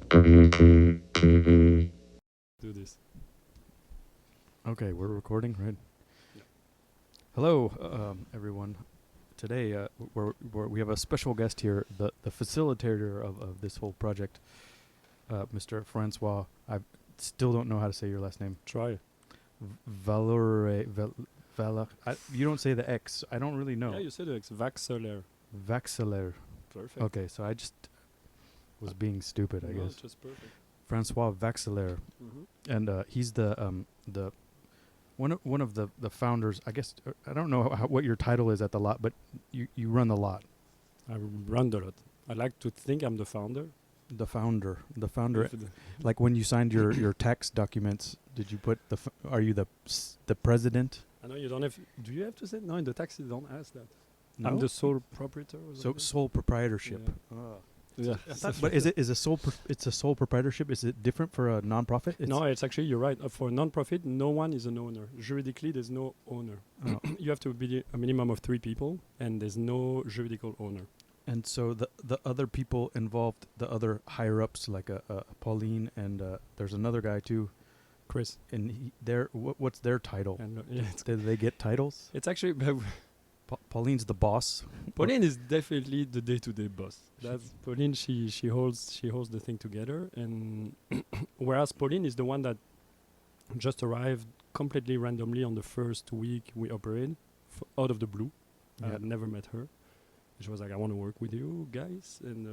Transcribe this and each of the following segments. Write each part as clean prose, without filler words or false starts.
Do this. Okay, we're recording, right? Yeah. Hello, everyone. Today, we have a special guest here, the facilitator of this whole project, Mr. Francois. I still don't know how to say your last name. Try. Valore, you don't say the X. I don't really know. Yeah, you said it's Vaxelaire. Vaxelaire. Perfect. Okay, so I just was being stupid, I guess. Just perfect. Francois Vaxelaire, Mm-hmm. and he's the one of the founders. I guess I don't know what your title is at the lot, but you run the lot. I run the lot. I like to think I'm the founder. The founder. If the- Like when you signed your tax documents, did you put are you the president? I know you don't have. Do you have to say no in the taxi? Don't ask that. No? I'm the sole proprietor. Or So something? sole proprietorship. Yeah. But is a sole it's a sole proprietorship? Is it different for a nonprofit? No, it's actually you're right. For a non-profit, no one is an owner. Juridically, there's no owner. Oh. You have to be a minimum of 3 people, and there's no juridical owner. And so the other people involved, the other higher ups like Pauline and there's another guy too, Chris. and what's their title? And yeah, Did they get titles? it's actually Pauline's the boss. Pauline is definitely the day-to-day boss. That's Pauline. She holds the thing together, and whereas Pauline is the one that just arrived completely randomly on the first week we operated, out of the blue. I Yeah. had never met her. She was like, "I want to work with you guys," and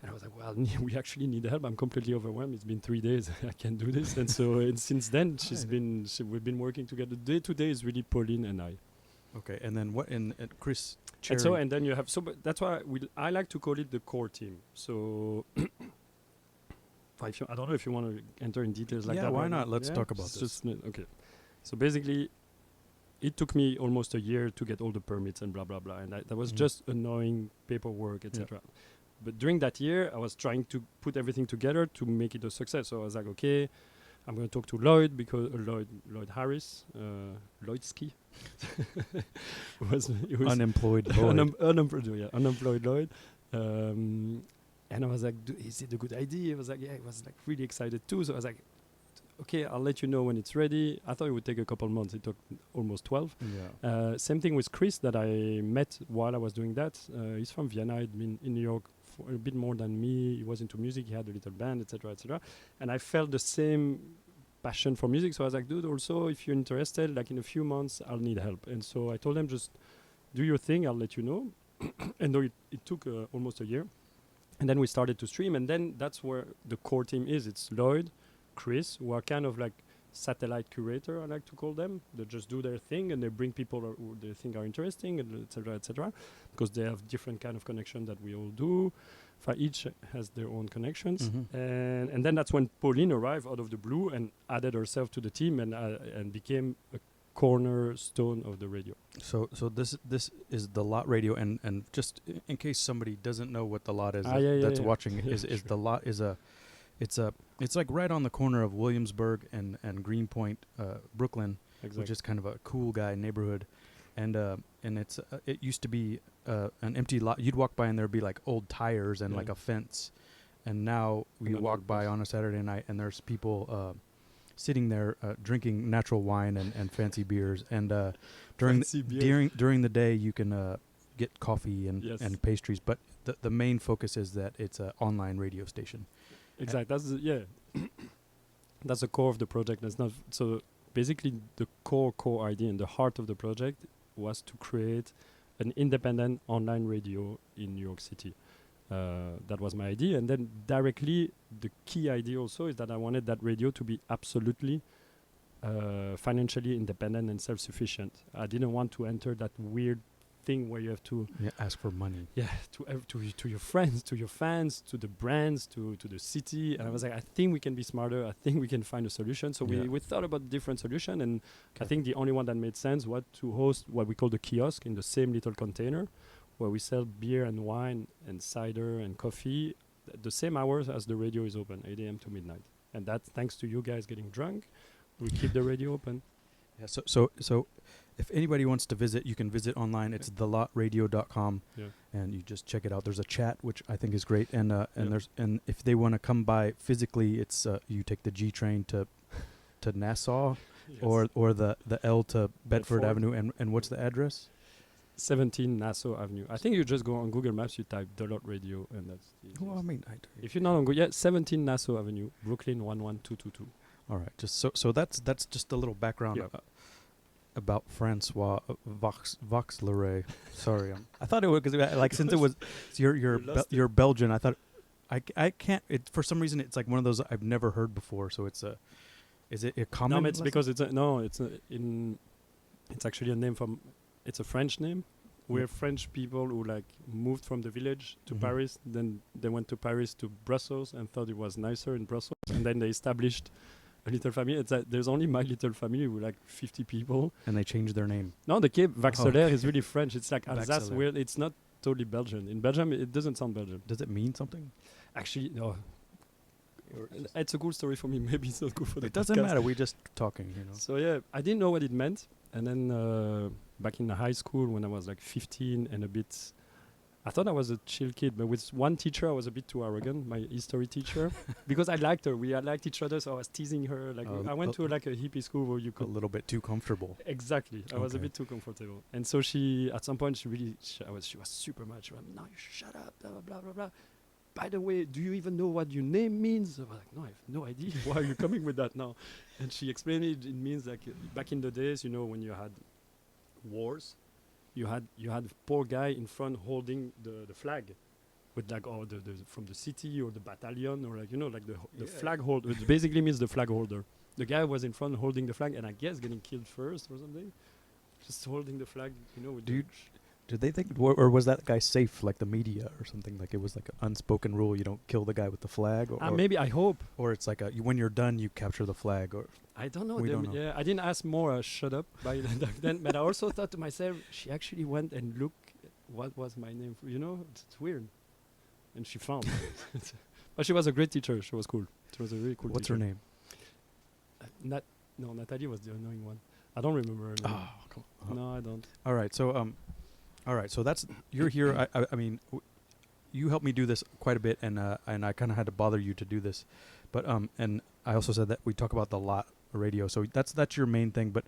I was like, "Well, we actually need help. I'm completely overwhelmed. It's been 3 days. I can't do this." And so, and since then, we've been working together. Day-to-day is really Pauline and I. Okay, and then what? And Chris. And so, Cherry. and then you have but that's why I like to call it the core team. So, I don't know if you want to enter in details like Yeah, that. why right not? now. Let's Yeah? talk about It's this. just okay. So basically, it took me almost a year to get all the permits and blah blah blah, and that was Mhm. just annoying paperwork, etc. But during that year, I was trying to put everything together to make it a success. So I was like, okay, I'm going to talk to Lloyd because Lloyd Harris, Lloydski, he was Unemployed Lloyd. unemployed Lloyd. And I was like, is it a good idea? I was like, yeah, I was like really excited too. So I was like, okay, I'll let you know when it's ready. I thought it would take a couple months. It took almost 12. Yeah. Same thing with Chris that I met while I was doing that. He's from Vienna. He'd been in New York for a bit more than me. He was into music. He had a little band, etc., etc. And I felt the same passion for music. So I was like, dude, also, if you're interested, like in a few months, I'll need help. And so I told them, just do your thing. I'll let you know. And though it took almost a year. And then we started to stream. And then that's where the core team is. It's Lloyd, Chris, who are kind of like satellite curator, I like to call them. They just do their thing and they bring people who they think are interesting, and etc., because they have different kind of connection that we all do. Each has their own connections. Mhm. And then that's when Pauline arrived out of the blue and added herself to the team and became a cornerstone of the radio. So this is the lot radio, and just in case somebody doesn't know what the lot is, that's watching, is Sure. the lot is it's like right on the corner of Williamsburg and Greenpoint, Brooklyn, Exactly. which is kind of a cool guy neighborhood, and it's it used to be an empty lot. You'd walk by and there'd be like old tires and Yeah. like a fence, and now we And walk then by on a Saturday night and there's people sitting there drinking natural wine and fancy beers, and Fancy beers. during the day you can get coffee Yes. and pastries, but the main focus is that it's an online radio station. Exactly. That's the core of the project. That's not so. Basically, the core idea and the heart of the project was to create an independent online radio in New York City. That was my idea, and then directly the key idea also is that I wanted that radio to be absolutely financially independent and self-sufficient. I didn't want to enter that weird thing where you have to Ask for money. to your friends, to your fans, to the brands, to the city. And I was like, I think we can be smarter. I think we can find a solution. So Yeah. we thought about different solution, and I think the only one that made sense was to host what we call the kiosk in the same little container, where we sell beer and wine and cider and coffee the same hours as the radio is open, 8 a.m. to midnight. And that's thanks to you guys getting drunk. We keep the radio open. Yeah. So if anybody wants to visit, you can visit online. It's thelotradio.com, Yeah. and you just check it out. There's a chat which I think is great, and Yeah. and if they want to come by physically, it's you take the G train to Nassau, Yes. or the L to Bedford Bedford. Avenue, and what's the address? 17 Nassau Avenue. I think you just go on Google Maps, you type The Lot Radio, and that's the Well, I easiest. mean, If you're not on Google, 17 Nassau Avenue, Brooklyn 11222. all right. Just so that's just a little background Yeah. about Francois Vaxelaire. Sorry, I thought it was because like since it was You lost it. you're Belgian. I thought I can't. It for some reason it's like one of those I've never heard before. So it's a is it a common? No, it's because it's it's actually a name from, it's a French name. We're French people who like moved from the village to Mhm. Paris. Then they went to Paris to Brussels and thought it was nicer in Brussels. And then they established a little family. It's that there's only my little family with like 50 people. and they changed their name. No, the Cape Vaxelaire is really French. It's like Alsace. Vaxelaire. Where it's not totally Belgian. In Belgium, it doesn't sound Belgian. Does it mean something? Actually, no. It's a cool story for me. Maybe it's not good for the It doesn't podcast. matter. We're just talking, you know. So yeah, I didn't know what it meant, and then back in the high school when I was like 15 and a bit, I thought I was a chill kid, but with one teacher I was a bit too arrogant. My history teacher, because I liked her, we liked each other, so I was teasing her. Like I went to like a hippie school where you A could little bit too comfortable. exactly. I was a Okay. bit too comfortable, and so she at some point she was super mad. She went, "No, you shut up, blah blah blah blah blah. By the way, do you even know what your name means?" I was like, "No, I have no idea. Why are you coming with that now?" And she explained it. It means like back in the days, you know, when you had wars, you had a poor guy in front holding the flag, with like the from the city or the battalion or like, you know, like the flag holder. It basically means the flag holder. The guy was in front holding the flag, and I guess getting killed first or something, just holding the flag, you know. With Do the you- Did they think, or was that guy safe, like the media or something? Like it was like an unspoken rule: you don't kill the guy with the flag, or maybe I hope. or it's like when you're done, you capture the flag, or I don't know. We don't know. Yeah, I didn't ask more. Shut up by then. But I also thought to myself, she actually went and looked what was my name. You know, it's weird. And she found. But she was a great teacher. She was cool. She was a really cool what's teacher. her name? No, Natalie was the annoying one. I don't remember her name. Oh, come on. No, I don't. All right, so that's you're here. I mean, you helped me do this quite a bit, and I kind of had to bother you to do this, but and I also said that we talk about the lot radio, so that's your main thing. But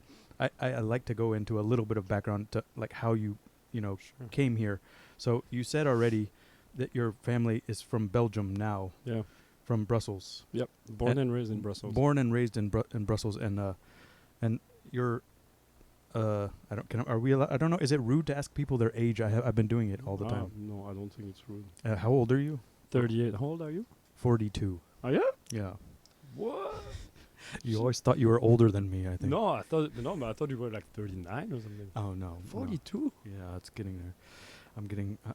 I like to go into a little bit of background to like how you Sure. came here. So you said already that your family is from Belgium now, Yeah. from Brussels. Yep. Born and raised in Brussels. Born and raised in Brussels, and you're are we allowed, I don't know, is it rude to ask people their age? I've been doing it all the time. No, I don't think it's rude. How old are you? 38. How old are you? 42. Oh yeah. Yeah. What? You always thought you were older than me, I think. No, but I thought you were like 39 or something. Oh no. 42. No. Yeah, it's getting there.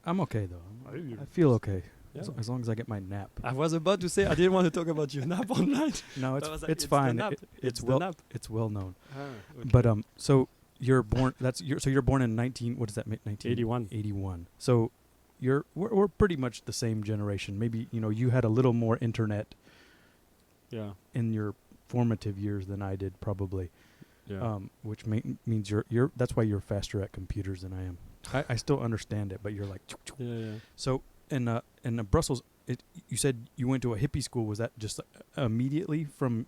I'm okay though. Are you? I feel okay. Yeah. As long as I get my nap. I was about to say I didn't want to talk about your nap online. No, I it's was like, it's the fine. nap. It's the well nap. it's well known. Okay. But so you're born you're born in 19 what does that make 81. 81. So we're pretty much the same generation. Maybe you had a little more internet Yeah. in your formative years than I did probably. Yeah. Which means you're that's why you're faster at computers than I am. I still understand it, but you're like Yeah. so in Brussels. You said you went to a hippie school. Was that just immediately from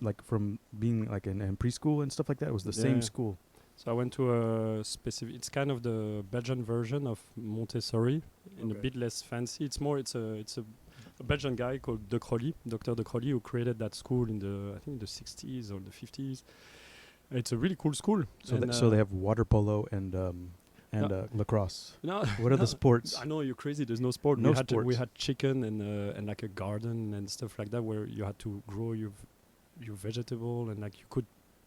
being like in preschool and stuff like that? It was the same Yeah. school. So I went to a specific. It's kind of the Belgian version of Montessori, and a Okay. bit less fancy. It's a Belgian guy called Dr. De Crolly, who created that school in I think the 60s or the 50s. It's a really cool school. So And, so they have water polo and No. lacrosse. No, What are the sports? I know you're crazy. There's no sport. No we sports. had chicken and like a garden and stuff like that where you had to grow your vegetable, and like you could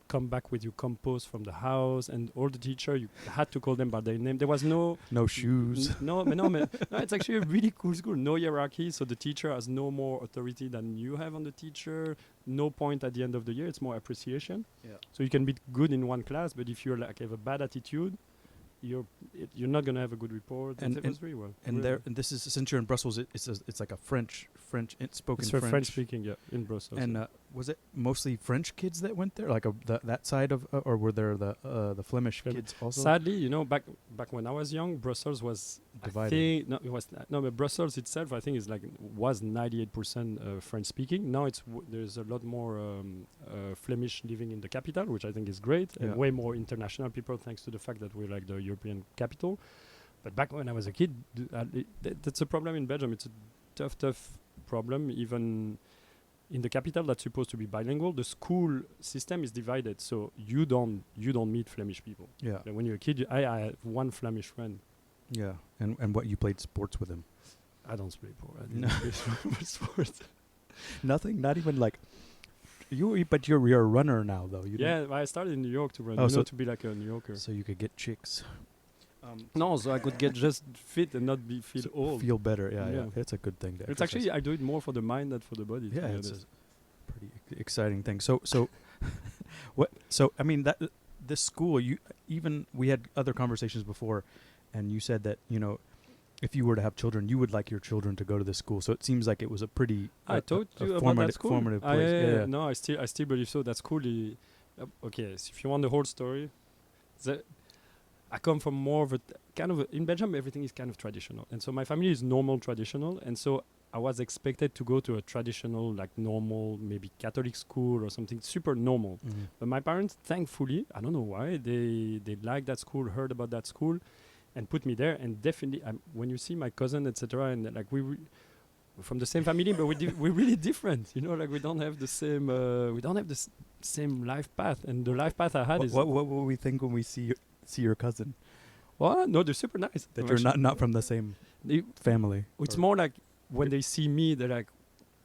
come back with your compost from the house, and all the teacher you had to call them by their name. There was no No shoes. no, it's actually a really cool school. No hierarchy, so the teacher has no more authority than you have on the teacher. No point at the end of the year. It's more appreciation. Yeah. So you can be good in one class, but if you're like have a bad attitude, you're not gonna have a good report. And- It was very well. And really there, well. and this is since you're in Brussels, it's like a French spoken It's for French. French speaking, yeah, in Brussels. And was it mostly French kids that went there, like that side of, or were there the Flemish Flem- kids also? Sadly, back when I was young, Brussels was Divided. No, it was no, but Brussels itself, I think, was 98% French speaking. Now there's a lot more Flemish living in the capital, which I think is great, Yeah. and way more international people thanks to the fact that we're like the European capital. But back when I was a kid, that's a problem in Belgium. It's a tough problem. Even in the capital, that's supposed to be bilingual. The school system is divided, so you don't meet Flemish people. Yeah, And when you're a kid, I have one Flemish friend. yeah. And what, you played sports with him? I don't play sport. I No. didn't play sports. Nothing, not even like but you're a runner now though. You Yeah, I started in New York to run. Oh, so to be like a New Yorker. so you could get chicks. No, so I could get just fit and not feel old. Feel better. Yeah, yeah. Yeah. It's a good thing. To It's exercise. actually I do it more for the mind than for the body. to Yeah, be it's honest. a pretty exciting thing. So what? So I mean that this school, we had other conversations before, and you said that if you were to have children, you would like your children to go to this school. So it seems like it was a pretty I told you about formative, that school. formative Ah, place. yeah. No, I still believe so. That school. Okay, so if you want the whole story, I come from more of a in Belgium everything is kind of traditional, and so my family is normal traditional, and so I was expected to go to a traditional, like normal, maybe Catholic school or something super normal. Mhm. But my parents, thankfully, I don't know why, they liked that school, heard about that school, and put me there. And definitely, when you see my cousin, etc., and like we're from the same family, but we're really different. Like we don't have the same life path. And the life path I had is What will we think when we see your cousin? well, no, they're super nice. That you're not from the same family. It's or more like when they see me, they're like,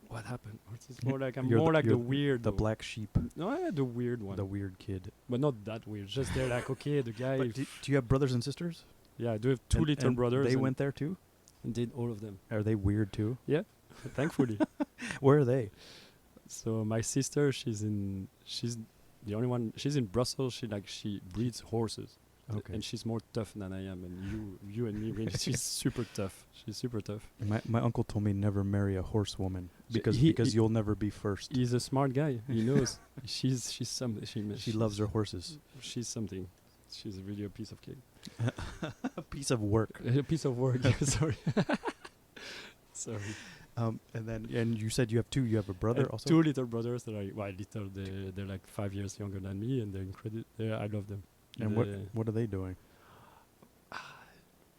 "What happened?" It's more like I'm You're more the- like the you're weird, the black sheep, No, the weird one, the weird kid. but not that weird. Just they're like, okay, the guy. But do you have brothers and sisters? Yeah, I do have two And- little and brothers. They and went there too. and did all of them. Are they weird too? Thankfully. Where are they? So my sister, she's the only one. She's in Brussels. She breeds horses. Okay. And she's more tough than I am. And you and me, really, she's super tough. She's super tough. My uncle told me never marry a horsewoman So because he- you'll never be first. He's a smart guy. He knows. she's something. She loves her horses. She's something. She's really a piece of cake. A piece of work. A piece of work. Sorry. Sorry. And you said you have two. You have a brother And also. two little brothers that are little. They're like 5 years younger than me, and they're incredible. I love them. And what are they doing?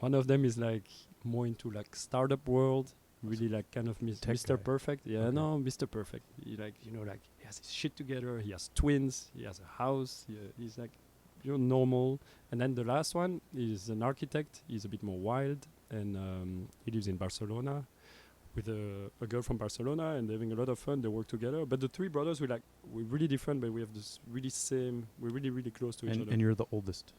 One of them is like more into like startup world, really like kind of Tech Mr. guy. Perfect. Yeah, Okay. no, Mr. Perfect. He like he has his shit together. He has twins. He has a house. He's like normal. And then the last one is an architect. He's a bit more wild, and he lives in Barcelona with a girl from Barcelona, and they're having a lot of fun. They work together. But the three brothers, we're really different, but we have this really same. We're really really close to each other. And you're the oldest.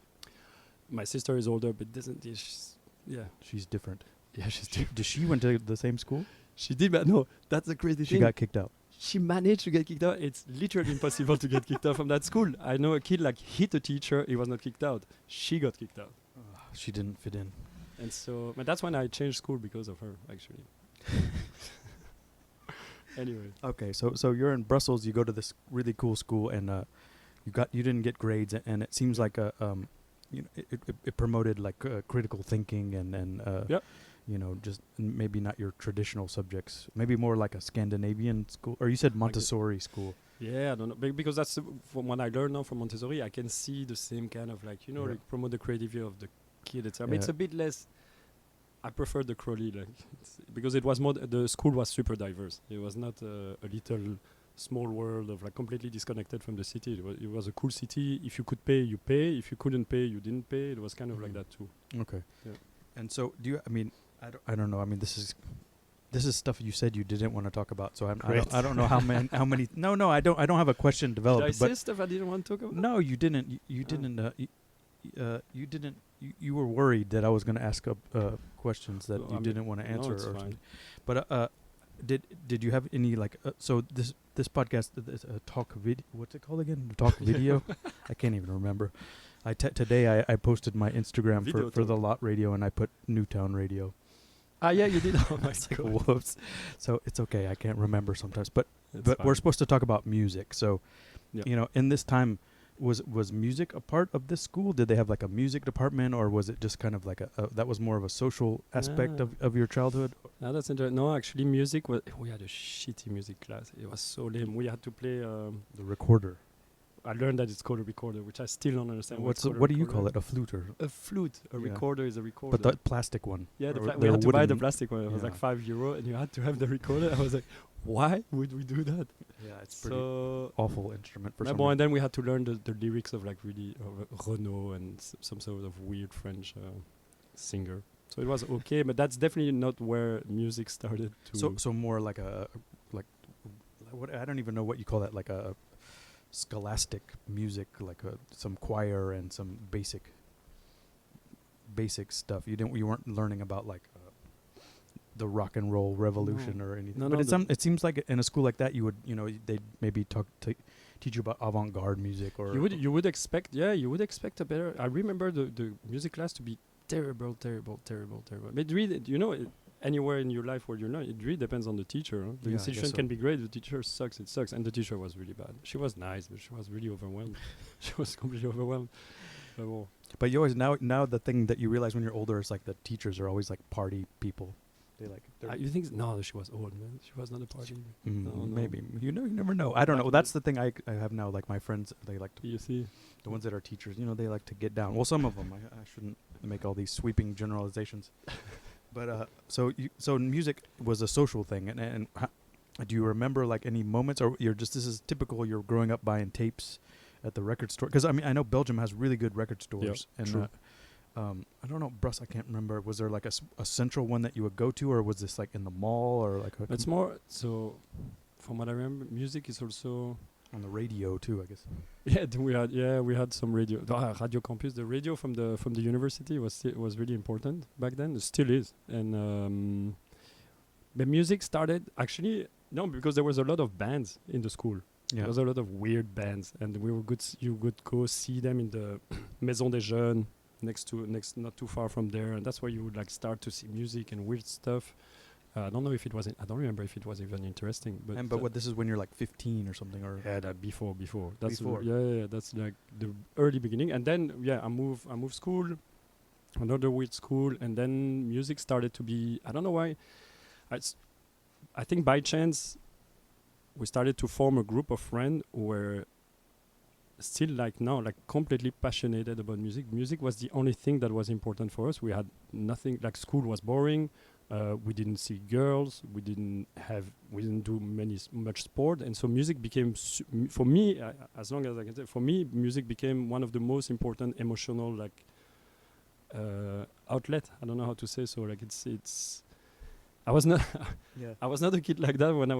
My sister is older, but She's different. yeah, she's different. Does she went to the same school? She did, but no, that's the crazy She thing. got kicked out. She managed to get kicked out. It's literally impossible to get kicked out from that school. I know a kid hit a teacher. He was not kicked out. She got kicked out. She didn't fit in. And so, but that's when I changed school because of her, actually. Anyway. Okay, so you're in Brussels. You go to this really cool school, and you didn't get grades, and it seems like it promoted like critical thinking and Yep. just maybe not your traditional subjects, maybe more like a Scandinavian school, or you said Montessori school. Yeah, I don't know. Because that's from what I learned now from Montessori, I can see the same kind of Yeah. promote the creativity of the kid. It's Yeah. it's a bit less. I prefer the Crowley, because it was more. The school was super diverse. It was not a little small world of completely disconnected from the city. It was a cool city. If you could pay, you pay. If you couldn't pay, you didn't pay. It was kind of like that too. Okay. Yeah. And so do you? I mean, I don't know. I mean, this is stuff you said you didn't want to talk about. So I don't know how many. No, I don't have a question developed. Did I but say stuff I didn't want to talk about? no, you didn't. You Oh. didn't. You didn't. You were worried that I was going to ask questions that Well, you I mean, didn't want to no, answer it's or fine. something. But did you have any so this podcast, this talk video? What's it called again? Talk video. I can't even remember. Today I posted my Instagram Video for the talk. Lot Radio, and I put Newtown Radio. Ah, yeah, you did. Oh my It's like, god. whoops. So it's okay. I can't remember sometimes, but It's we're fine. supposed to talk about music. So, Yeah. you know, in this time, was music a part of this school? Did they have like a music department, or was it just kind of like a that was more of a social aspect Ah. of your childhood? Ah, that's interesting. No, actually, music was. We had a shitty music class. It was so lame. We had to play. The recorder. I learned that it's called a recorder, which I still don't understand. What do you call it? A flute or? A flute. A Yeah. recorder is a recorder. But the plastic one. yeah, Or we they're had to buy the wooden. plastic one. It was like Yeah. €5, and you had to have the recorder. I was like, why would we do that? Yeah, it's pretty So, awful instrument for yeah, some bon, and reason. then we had to learn the lyrics of like really Renault and some sort of weird French singer. So it was okay, but that's definitely not where music started to. So more like like what I don't even know what you call that, like a scholastic music, like some choir and some basic stuff. You weren't learning about like the rock and roll revolution or anything. No, but no, it seems like in a school like that you would, you know, they'd maybe teach you about avant-garde music, or you would expect a better. I remember the music class to be terrible. But it really, anywhere in your life where you're not, it really depends on the teacher. Huh? The Yeah, I guess institution so. can be great. The teacher sucks. It sucks, and the teacher was really bad. She was nice, but she was really overwhelmed. She was completely overwhelmed. But well, But you always now the thing that you realize when you're older is like the teachers are always like party people. They like you think no? She was old, man. She was not a party. No. maybe you never know. I don't know. That's the thing I have now. Like my friends, they like to, You see, the ones that are teachers. You know, they like to get down. Well, some of them. I shouldn't make all these sweeping generalizations. But so music was a social thing, and do you remember like any moments, or this is typical? You're growing up buying tapes at the record store, because I mean I know Belgium has really good record stores, and true. I don't know, Bruss, I can't remember. Was there like a central one that you would go to, or was this like in the mall, or like it's more so. From what I remember, music is also. on the radio too, I guess? We had some radio. Radio Campus, the radio from the university was really important back then. It still is, and the music started actually because there was a lot of bands in the school. Yeah. There was a lot of weird bands, and you would go see them in the Maison des Jeunes next not too far from there, and that's where you would like start to see music and weird stuff. I don't know if it was. I don't remember if it was even interesting. But what this is when you're like 15 or something, or yeah, that before. That's Before. Yeah. That's like the early beginning, and then I moved school, another weird school, and then music started to be. I don't know why. I think by chance, we started to form a group of friends who were still like now like completely passionate about music. Music was the only thing that was important for us. We had nothing. Like school was boring. We didn't see girls. We didn't do much sport, and so music became for me, as long as I can say, for me, music became one of the most important emotional like outlet. I don't know how to say so. Like it's. I was not. yeah. I was not a kid like that when I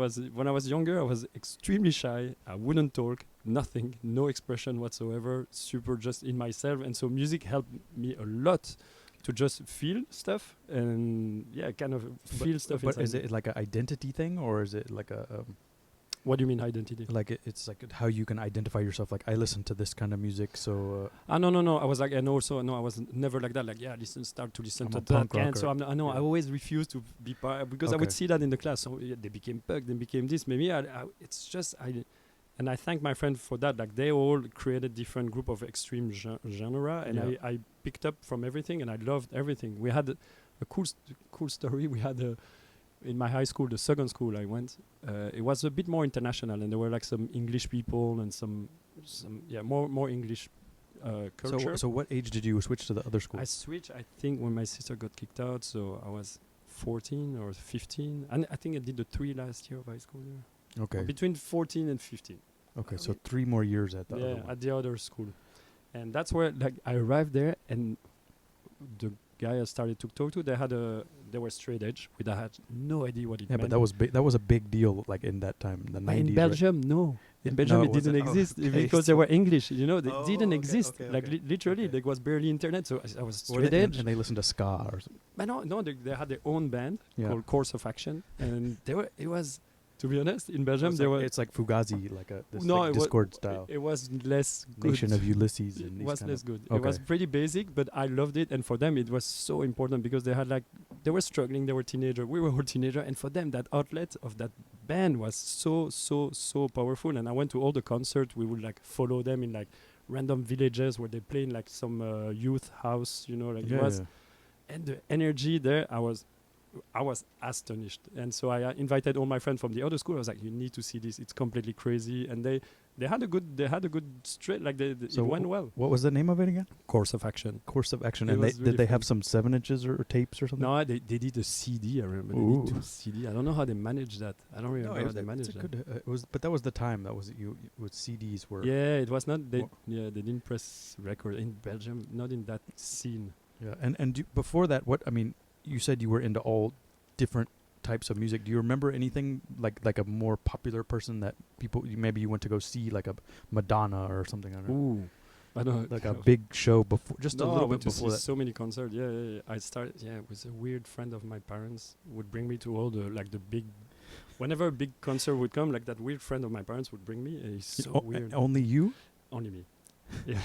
was younger. I was extremely shy. I wouldn't talk. Nothing. No expression whatsoever. Super just in myself, and so music helped me a lot. To just feel stuff and kind of feel stuff. But inside is me. it like an identity thing, or is it like a What do you mean identity? like it's like how you can identify yourself? Like I listen to this kind of music, so No. I was like, and also no, I was never like that. Like start to listen I'm to a that punk band. rocker. So I Yeah. always refused to be part because I would Okay. see that in the class. So they became punk, then became this. Maybe it's just and I thank my friend for that. Like they all created different group of extreme genre, and Yeah. I picked up from everything, and I loved everything. We had a cool story. We had in my high school, the second school I went, it was a bit more international, and there were like some English people and some more English culture. So what age did you switch to the other school? I switched, I think, when my sister got kicked out, so I was 14 or 15, and I think I did the 3 last year of high school. Yeah. Okay. Between 14 and 15. Okay, so 3 more years at the other one. at the other school, and that's where like I arrived there, and the guy I started to talk to, they were straight edge. I had no idea what it Yeah, meant. but that was a big deal, like in that time, the But 90s. in right? Belgium, no. In No, Belgium, it it didn't wasn't. Oh, exist okay, because they so- were English. They Oh, didn't okay, exist. okay, Like okay. literally, Okay. there was barely internet. So I was Well, straight edge. and they listened to ska or something. But no, they had their own band Yeah. called Course of Action, and it was To be honest, in Belgium there were it's like Fugazi, like a this no, like it was Discord style. it was less good. Nation of Ulysses and It these was kind less of good. It Okay. was pretty basic, but I loved it. And for them, it was so important because they had like they were struggling. They were teenager. We were all teenager, and for them, that outlet of that band was so powerful. And I went to all the concerts. We would like follow them in like random villages where they play in like some youth house. You know, like it was. And the energy there, I was astonished. And so I invited all my friends from the other school. I was like, you need to see this. It's completely crazy. And they had a good straight, like So it went well. What was the name of it again? Course of Action. Course of Action. It And they, was really did they have fun. some 7-inches or tapes or something? No, they did a CD. I remember they Ooh. did 2 CD. I don't know how they managed that. I don't remember how they managed that. It was, but that was the time. That was you with CDs were. Yeah, it was not. They Wha- they didn't press record in Belgium. Not in that scene. Yeah. And before that, what I mean, you said you were into all different types of music. Do you remember anything like a more popular person that maybe you went to go see, like a Madonna or something? I don't know. Ooh, I don't Like a big show before, just a No, I little went bit to before see that. so many concerts. Yeah. I started. Yeah, with a weird friend of my parents would bring me to all the like the big. Whenever a big concert would come, like that weird friend of my parents would bring me. He's so weird. Only you? Only me. Yeah.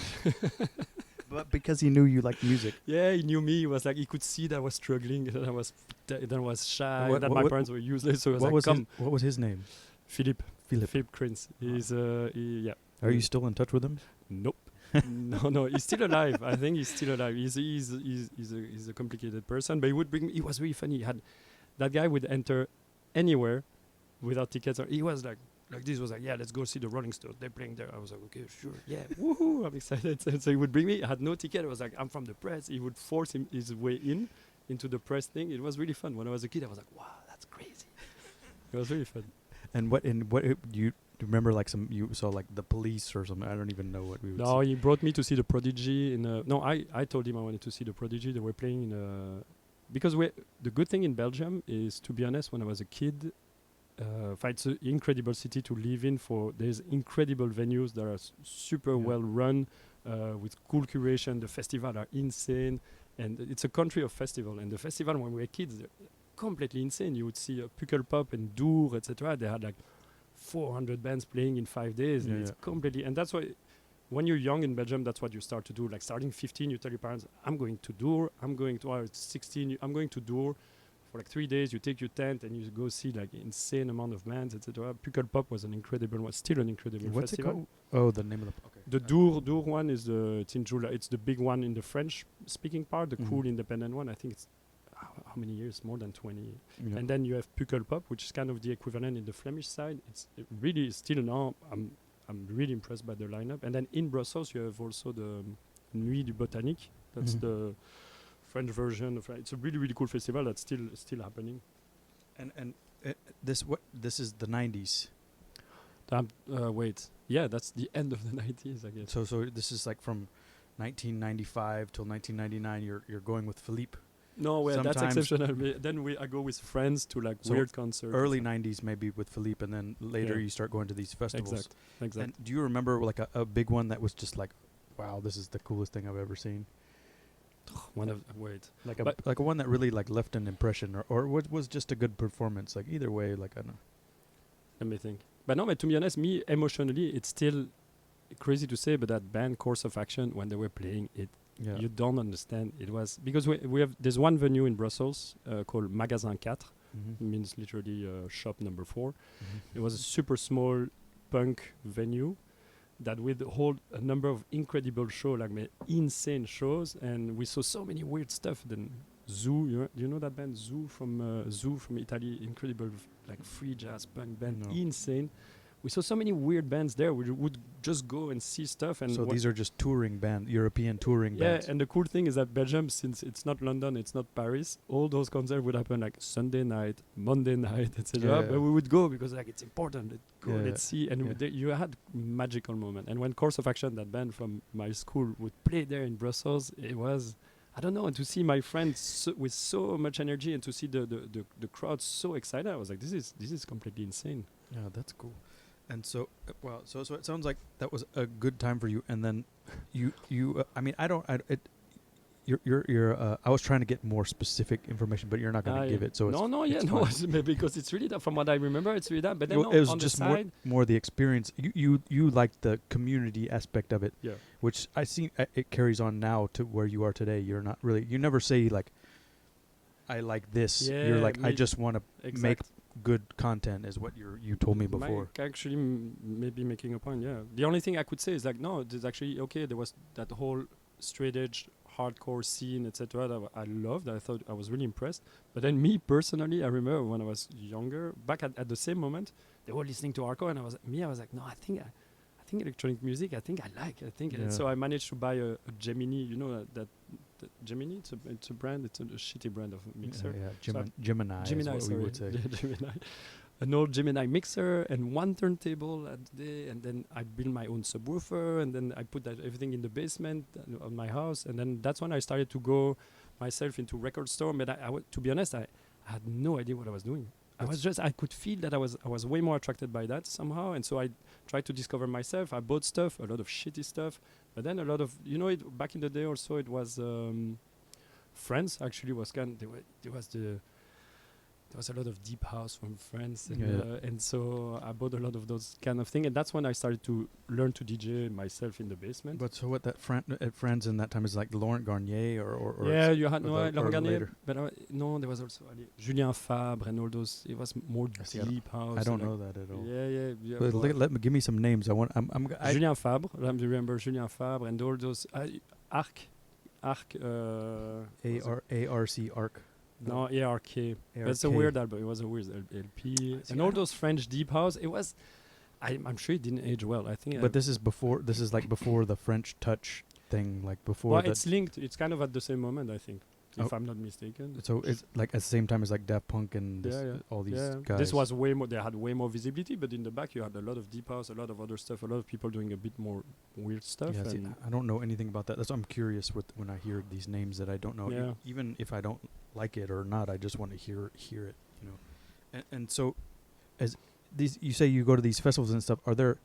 But because he knew you liked music. Yeah, he knew me. He was like he could see that I was struggling, that I was shy, What- that what- my what- parents were useless. So he was What like, was "Come, what was his name? Philippe Philip. Krins." He's yeah. Are you still in touch with him? Nope. No, he's still alive. I think he's still alive. He's a complicated person, but he would bring. He was really funny. He had that guy would enter anywhere without tickets. Or he was like this. Was like, yeah, let's go see the Rolling Stones. They're playing there. I was like, okay, sure, yeah, woohoo, I'm excited. So he would bring me. I had no ticket. I was like, I'm from the press. He would force his way into the press thing. It was really fun. When I was a kid, I was like, wow, that's crazy. It was really fun. And what do you remember? Like you saw like the Police or something? I don't even know what we would. No, see. he brought me to see the Prodigy. I told him I wanted to see the Prodigy. They were playing because the good thing in Belgium is, to be honest, when I was a kid, it's an incredible city to live in. There's incredible venues that are super well run, with cool curation. The festivals are insane, and it's a country of festival. And the festival when we were kids, they're completely insane. You would see Pukkelpop and Dour, etc. They had like 400 bands playing in 5 days. And it's completely, and that's why when you're young in Belgium, that's what you start to do. Like starting 15, you tell your parents, I'm going to Dour. I'm going to 16. I'm going to Dour for like 3 days. You take your tent and you go see like insane amount of bands, etc. Pukkelpop was still an incredible What's festival. it called? Oh, the name of the. Okay. The Dour one is it's in July. It's the big one in the French-speaking part, the cool independent one. I think it's how many years? More than 20. Yeah. And then you have Pukkelpop, which is kind of the equivalent in the Flemish side. It really is still now. I'm really impressed by the lineup. And then in Brussels, you have also the Nuit du Botanique. That's the French version of. It's a really cool festival that's still happening. And this is the 90s. Wait, yeah, that's the end of the 90s, I guess. So this is like from 1995 till 1999. You're going with Philippe. No, well, that's Sometimes- exceptional. Then I go with friends to like So weird concerts. Early 90s maybe with Philippe, and then later Yeah. you start going to these festivals. Exact. And do you remember like a big one that was just like, wow, this is the coolest thing I've ever seen? Like a one that really like left an impression, or was just a good performance. Like either way, like I don't know. Let me think. But no, but to be honest, me emotionally, it's still crazy to say, but that band Course of Action, when they were playing it, Yeah. you don't understand. It was because we have there's one venue in Brussels called Magasin 4. Mm-hmm. Means literally shop number 4. It was a super small punk venue that would hold a number of incredible shows, like insane shows, and we saw so many weird stuff. Then Zoo, you know that band Zoo from Italy, incredible like free jazz punk band, No. insane. We saw so many weird bands there. We would just go and see stuff. And So these are just touring European touring bands. yeah, and the cool thing is that Belgium, since it's not London, it's not Paris, all those concerts would happen like Sunday night, Monday night, etc. Yeah. But we would go because like it's important. Let's go, Yeah. let's see. And Yeah. you had magical moment. And when Course of Action, that band from my school, would play there in Brussels, it was, I don't know, and to see my friends with so much energy and to see the crowd so excited, I was like, this is completely insane. Yeah, that's cool. And so, so it sounds like that was a good time for you. And then, I mean, you're I was trying to get more specific information, but you're not going to give it. So it's fine. it's maybe because it's really that. From what I remember, it's really that. But then It was on just the side, more the experience. You like the community aspect of it, yeah, which I see it carries on now to where you are today. You're not really. You never say like, I like this. Yeah, you're like, I just want to make exact. good content, is what you told me before. Actually, maybe making a point. Yeah, the only thing I could say is like, no, there's actually okay. There was that whole straight edge hardcore scene, etc. That I loved. I thought I was really impressed. But then me personally, I remember when I was younger, back at the same moment, they were listening to hardcore, and I was like, no, I think electronic music. I think I like. Yeah. So I managed to buy a Gemini. You know that Gemini. It's a brand. It's a shitty brand of mixer. Gemini. Gemini, is what we would say. Yeah, Gemini. An old Gemini mixer and one turntable at the day, and then I built my own subwoofer, and then I put that everything in the basement of my house, and then that's when I started to go myself into record store. But to be honest, I had no idea what I was doing. I could feel that I was way more attracted by that somehow, and so I tried to discover myself. I bought stuff, a lot of shitty stuff, but then a lot of back in the day also it was France actually was there was a lot of deep house from France, and so I bought a lot of those kind of thing, and that's when I started to learn to DJ myself in the basement. But so what that friends in that time is like Laurent Garnier or yeah, you had Laurent Garnier, later. but no, there was also Julien Fabre and all those. It was more deep house. I don't know that at all. Yeah. But let me give me some names. Julien Fabre. I remember Julien Fabre and all those Arc. ARC. No, ARK. That's a weird album. It was a weird LP. And all those French deep house. It was. I'm sure it didn't age well. I think. But this is before. This is like before the French touch thing. Like before. Well, it's linked. It's kind of at the same moment, I think, if Oh. I'm not mistaken. So it's like at the same time as like Daft Punk and all these guys. This was way more. They had way more visibility, but in the back you had a lot of deep house, a lot of other stuff, a lot of people doing a bit more weird stuff. Yeah, see, I don't know anything about that. That's why I'm curious when I hear these names that I don't know. Yeah. Even if I don't like it or not, I just want to hear it. You know, and so as these, you say you go to these festivals and stuff. Are there?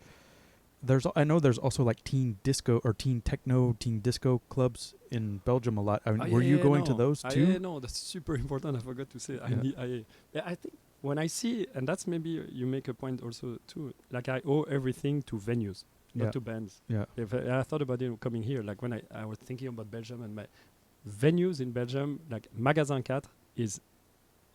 I know there's also like teen disco or teen techno, teen disco clubs in Belgium a lot. I mean, were you going to those too? Yeah, no, that's super important. I forgot to say. I think when I see, and that's maybe you make a point also too. Like I owe everything to venues, not to bands. Yeah. If I thought about it coming here, like when I was thinking about Belgium and my venues in Belgium, like Magasin 4 it's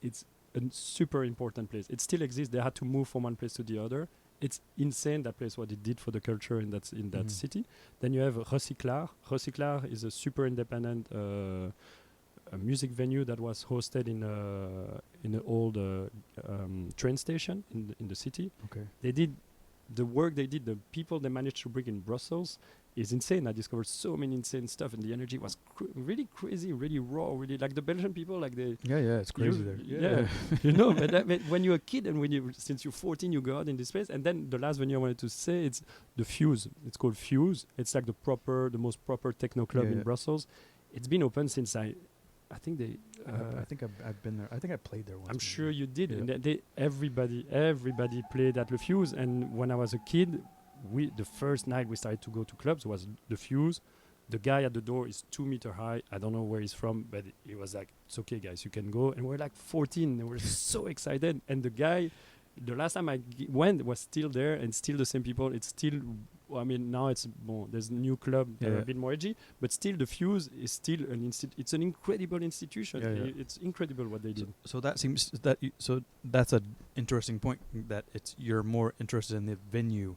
a super important place. It still exists. They had to move from one place to the other. It's insane, that place, what it did for the culture in that city. Then you have Recyclar. Recyclar is a super independent a music venue that was hosted in an old train station in the city. Okay. They did the work they did, the people they managed to bring in Brussels is insane. I discovered so many insane stuff, and the energy was really crazy, really raw, really like the Belgian people, like they. Yeah, it's crazy there. Yeah, you know. But when you're a kid and since you're 14, you go out in this place, and then the last venue I wanted to say, it's the Fuse. It's called Fuse. It's like the most proper techno club in Brussels. It's been open since I think they. I think I've been there. I think I played there once. I'm sure you did. Yeah. And everybody played at the Fuse. And when I was a kid, the first night we started to go to clubs was the Fuse. The guy at the door is 2 meters high. I don't know where he's from, but he was like, "It's okay, guys, you can go." And we're like 14, and we're so excited. And the guy, the last time I went, was still there, and still the same people. It's still. I mean, now there's a new club that are a bit more edgy, but still the Fuse is still it's an incredible institution. It's incredible what they did. So that seems so that's an interesting point, that you're more interested in the venue.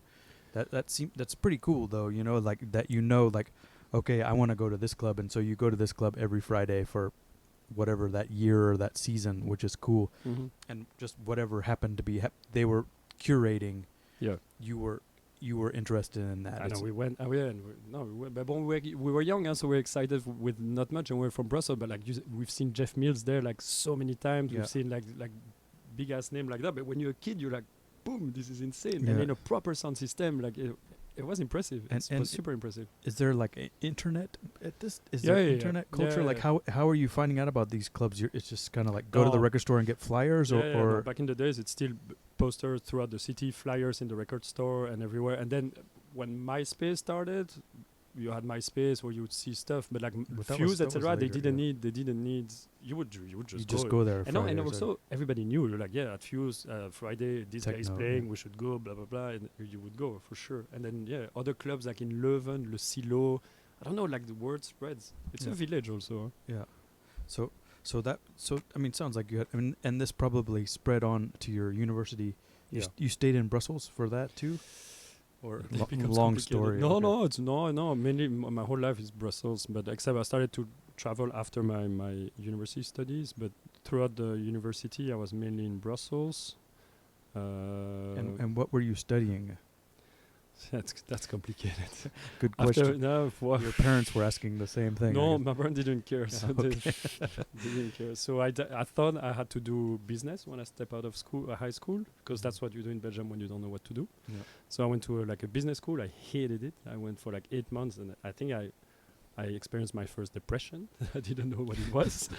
That's pretty cool though, you know, like that, you know, like, okay, I want to go to this club, and so you go to this club every Friday for whatever that year or that season, which is cool. Mm-hmm. And just whatever happened to be they were curating. Yeah. You were interested in that. I know we went. We were young, so we're excited with not much, and we're from Brussels. But like we've seen Jeff Mills there like so many times. Yeah. We've seen like big ass name like that. But when you're a kid, you're like, boom, this is insane. Yeah. And in a proper sound system, like it was impressive. It was super impressive. Is there like internet at this? Is there internet culture? Like how are you finding out about these clubs? It's just kind of like go to the record store and get flyers, or no, back in the days, it's still posters throughout the city, flyers in the record store and everywhere. And then when MySpace started, you had MySpace where you would see stuff, but like But that was- Fuse, that was etc. They later, didn't yeah. need. They didn't need. You would You just just go. go there. And no, Friday and or Saturday. also everybody knew. You're like, yeah, at Fuse Friday, this guy is Techno, playing. yeah. We should go. Blah blah blah. And you would go for sure. And then other clubs like in Leuven, Le Silo. I don't know. Like the word spreads. It's Yeah. a village also. Yeah. So I mean, sounds like you had. I mean, and this probably spread on to your university. Yeah. You stayed in Brussels for that too, or It long becomes story. complicated. No, okay. no, it's no. Mainly, my whole life is Brussels, but except I started to travel after my university studies. But throughout the university, I was mainly in Brussels. And what were you studying? That's complicated. Good After question. Your parents were asking the same thing. I no, guess. my parents didn't care. So they didn't care. So I thought I had to do business when I step out of school, high school, because that's what you do in Belgium when you don't know what to do. Yeah. So I went to a business school. I hated it. I went for like 8 months, and I think I experienced my first depression. I didn't know what it was.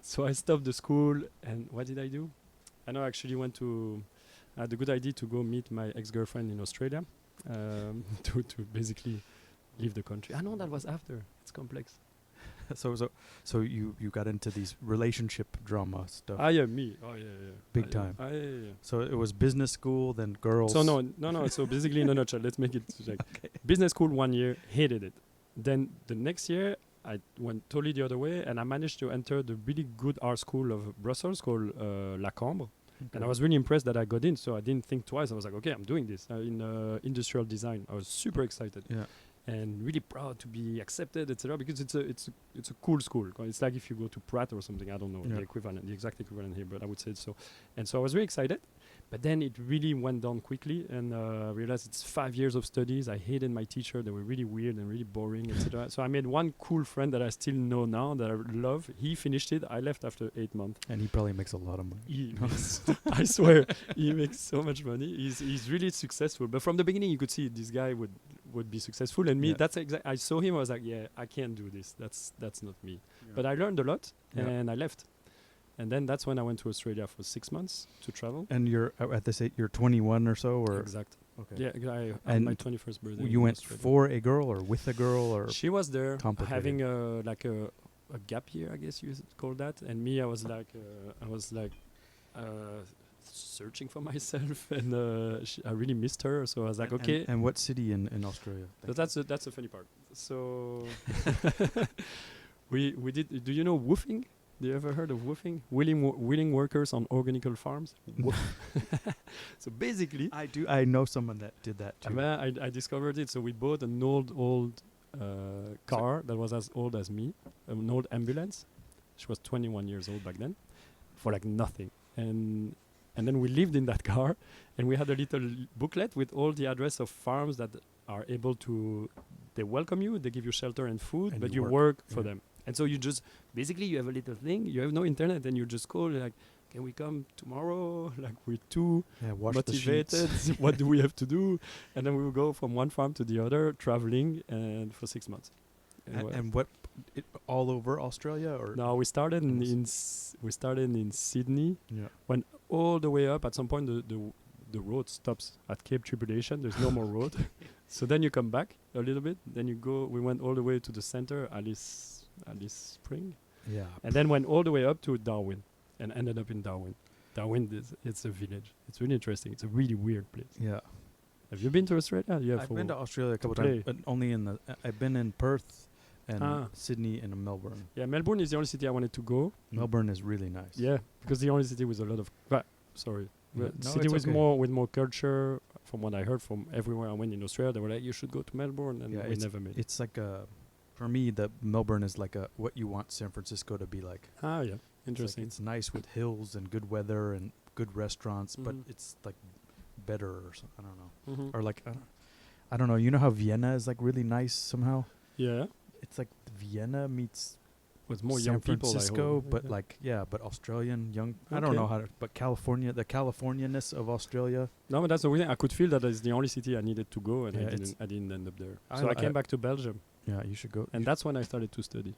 So I stopped the school, and what did I do? I know I actually went to. I had the good idea to go meet my ex-girlfriend in Australia, to basically leave the country. I know that was after. It's complex. So you got into these relationship drama stuff. Ah, yeah, me. Oh, yeah. Big Ah, time. Yeah. Yeah. So it was business school, then girls. So no. So basically, in a nutshell, let's make it like business school 1 year, hated it. Then the next year, I went totally the other way, and I managed to enter the really good art school of Brussels called La Cambre. And I was really impressed that I got in, so I didn't think twice. I was like, okay, I'm doing this in industrial design. I was super excited. Yeah. And really proud to be accepted, etc. Because it's a cool school. It's like if you go to Pratt or something. I don't know the exact equivalent here, but I would say so. And so I was very excited, but then it really went down quickly, and I realized it's 5 years of studies. I hated my teacher; they were really weird and really boring, etc. So I made one cool friend that I still know now that I love. He finished it. I left after 8 months. And he probably makes a lot of money. He makes, I swear, he makes so much money. He's really successful. But from the beginning, you could see this guy would be successful. And me, I saw him. I was like, yeah, I can't do this. That's not me. Yeah. But I learned a lot, Yeah. and I left. And then that's when I went to Australia for 6 months to travel. And you're at this age, you're 21 or so, or Exact. okay. Yeah, I had And my 21st birthday. You in went Australia. for a girl or with a girl or She was there complicated. having a gap year, I guess you call that. And me, I was like searching for myself, and I really missed her. So I was like, okay. And what city in Australia? So that's a funny part. So we did. Do you know woofing? Do you ever heard of woofing? Willing workers on organical farms. So basically, I do. I know someone that did that too. I discovered it. So we bought an old car that was as old as me, an old ambulance. She was 21 years old back then, for like nothing. And then we lived in that car, and we had a little booklet with all the address of farms that are able to. They welcome you, they give you shelter and food, And but you you work, work for them. And so you just basically you have a little thing. You have no internet, and you just call like, "Can we come tomorrow?" Like we're too Wash motivated. What do we have to do? And then we would go from one farm to the other, traveling, and for 6 months. And what? All over Australia or? No, we started in Sydney. Yeah. Went all the way up. At some point, the road stops at Cape Tribulation. There's no more road. So then you come back a little bit. Then you go. We went all the way to the center, Alice Spring, Yeah. and then went all the way up to Darwin, and ended up in Darwin. Darwin it's a village. It's really interesting. It's a really weird place. Yeah. Have you been to Australia? Yeah, I've been to Australia a couple to times, play. but only in the. I've been in Perth and Ah. Sydney and Melbourne. Yeah, Melbourne is the only city I wanted to go. Melbourne is really nice. Yeah, because the only city with a lot of sorry, Yeah, no, city it's with okay. more culture. From what I heard from everywhere I went in Australia, they were like, "You should go to Melbourne," and Yeah, we never made. It's like for me, the Melbourne is like what you want San Francisco to be like. Ah, yeah, It's like interesting. it's nice with hills and good weather and good restaurants, but Mhm. it's like better or something. I don't know. Mhm. Or like I don't know. You know how Vienna is like really nice somehow. Yeah, It's like Vienna meets with more San young people. I Francisco, hope. but but Australian young. I don't Okay. know how to. But California, the Californianess of Australia. No, but that's the reason I could feel that it's the only city I needed to go, and Yeah, it's- I didn't end up there. I So I li- came back to Belgium, Yeah, you should go. and that's when I started to study.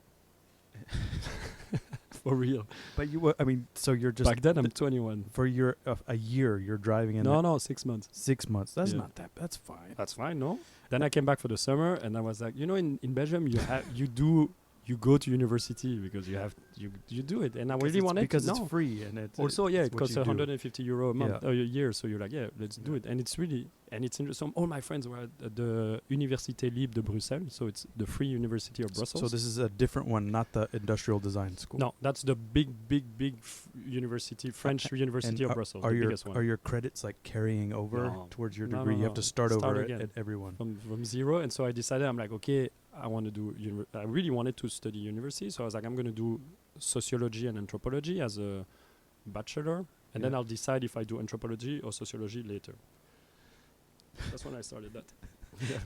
for real. But I mean, so you're just Back then, I'm 21. for your a year. You're driving in. No, 6 months. 6 months. That's Yeah. not that. That's fine. That's fine, no? Then I came back for the summer, and I was like, in Belgium, you go to university because you do it, and I really wanted because to. it's free and it's Also, it's yeah, it what costs you do. 150 euro a month, Yeah. a year. So you're like, yeah, let's do Yeah. it, and it's really, and it's interesting. All my friends were at the Université Libre de Bruxelles, so it's the Free University of Brussels. So this is a different one, not the industrial design school. No, that's the big university, French University of Brussels, the biggest one. Are your credits like carrying over No. towards your No, degree? no, You have no. to start Start over again. at everyone. From zero, and so I decided, I'm like, okay, I want to do. I really wanted to study university, so I was like, I'm going to do sociology and anthropology as a bachelor, and then Yeah. I'll decide if I do anthropology or sociology later. That's when I started that. Yeah.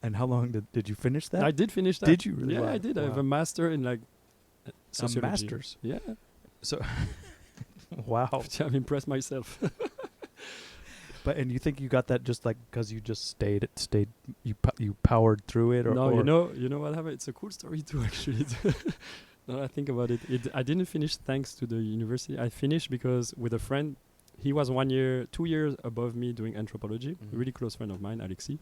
And how long did you finish that? I did finish that. Did you really? Yeah, Wow. I did. I have Wow. a master in A sociology. master's. Yeah, So, wow. I'm impressed myself. But and you think you got that just like because you just stayed you powered through it, or No, or you know what happened? It's a cool story too, actually. Now I think about it, I didn't finish thanks to the university. I finished because with a friend, he was 2 years above me doing anthropology. Mhm. A really close friend of mine, Alexis.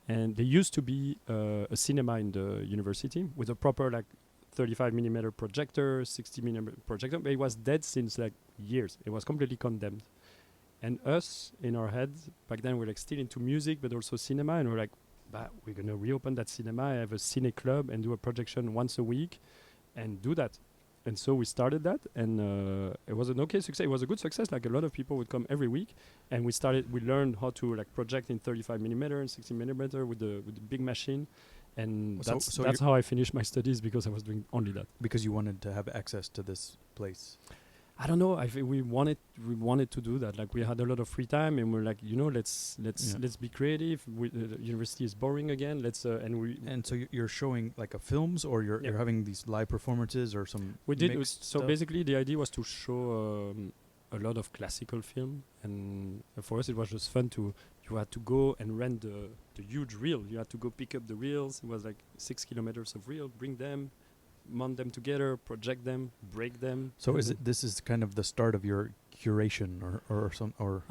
And there used to be a cinema in the university with a proper 35 millimeter projector, 60 millimeter projector, but it was dead since years. It was completely condemned. And us, in our heads, back then we're still into music, but also cinema, and we're like, we're going to reopen that cinema, I have a cine club, and do a projection once a week, and do that. And so we started that, and it was an okay success. It was a good success. A lot of people would come every week, and we learned how to project in 35 millimeter and 60 millimeter with the big machine. And So- that's so that's how I finished my studies, because I was doing only that. because you wanted to have access to this place. I don't know. I think we wanted to do that. We had a lot of free time, and we're like, let's Yeah. be creative. The university is boring again. And so you're showing a films, or Yeah. you're having these live performances, or some. we did. mixed So stuff? basically, the idea was to show a lot of classical film, and for us, it was just fun to. You had to go and rent the huge reel. You had to go pick up the reels. It was 6 kilometers of reel. Bring them, mount them together, project them, break them. So this is kind of the start of your curation, or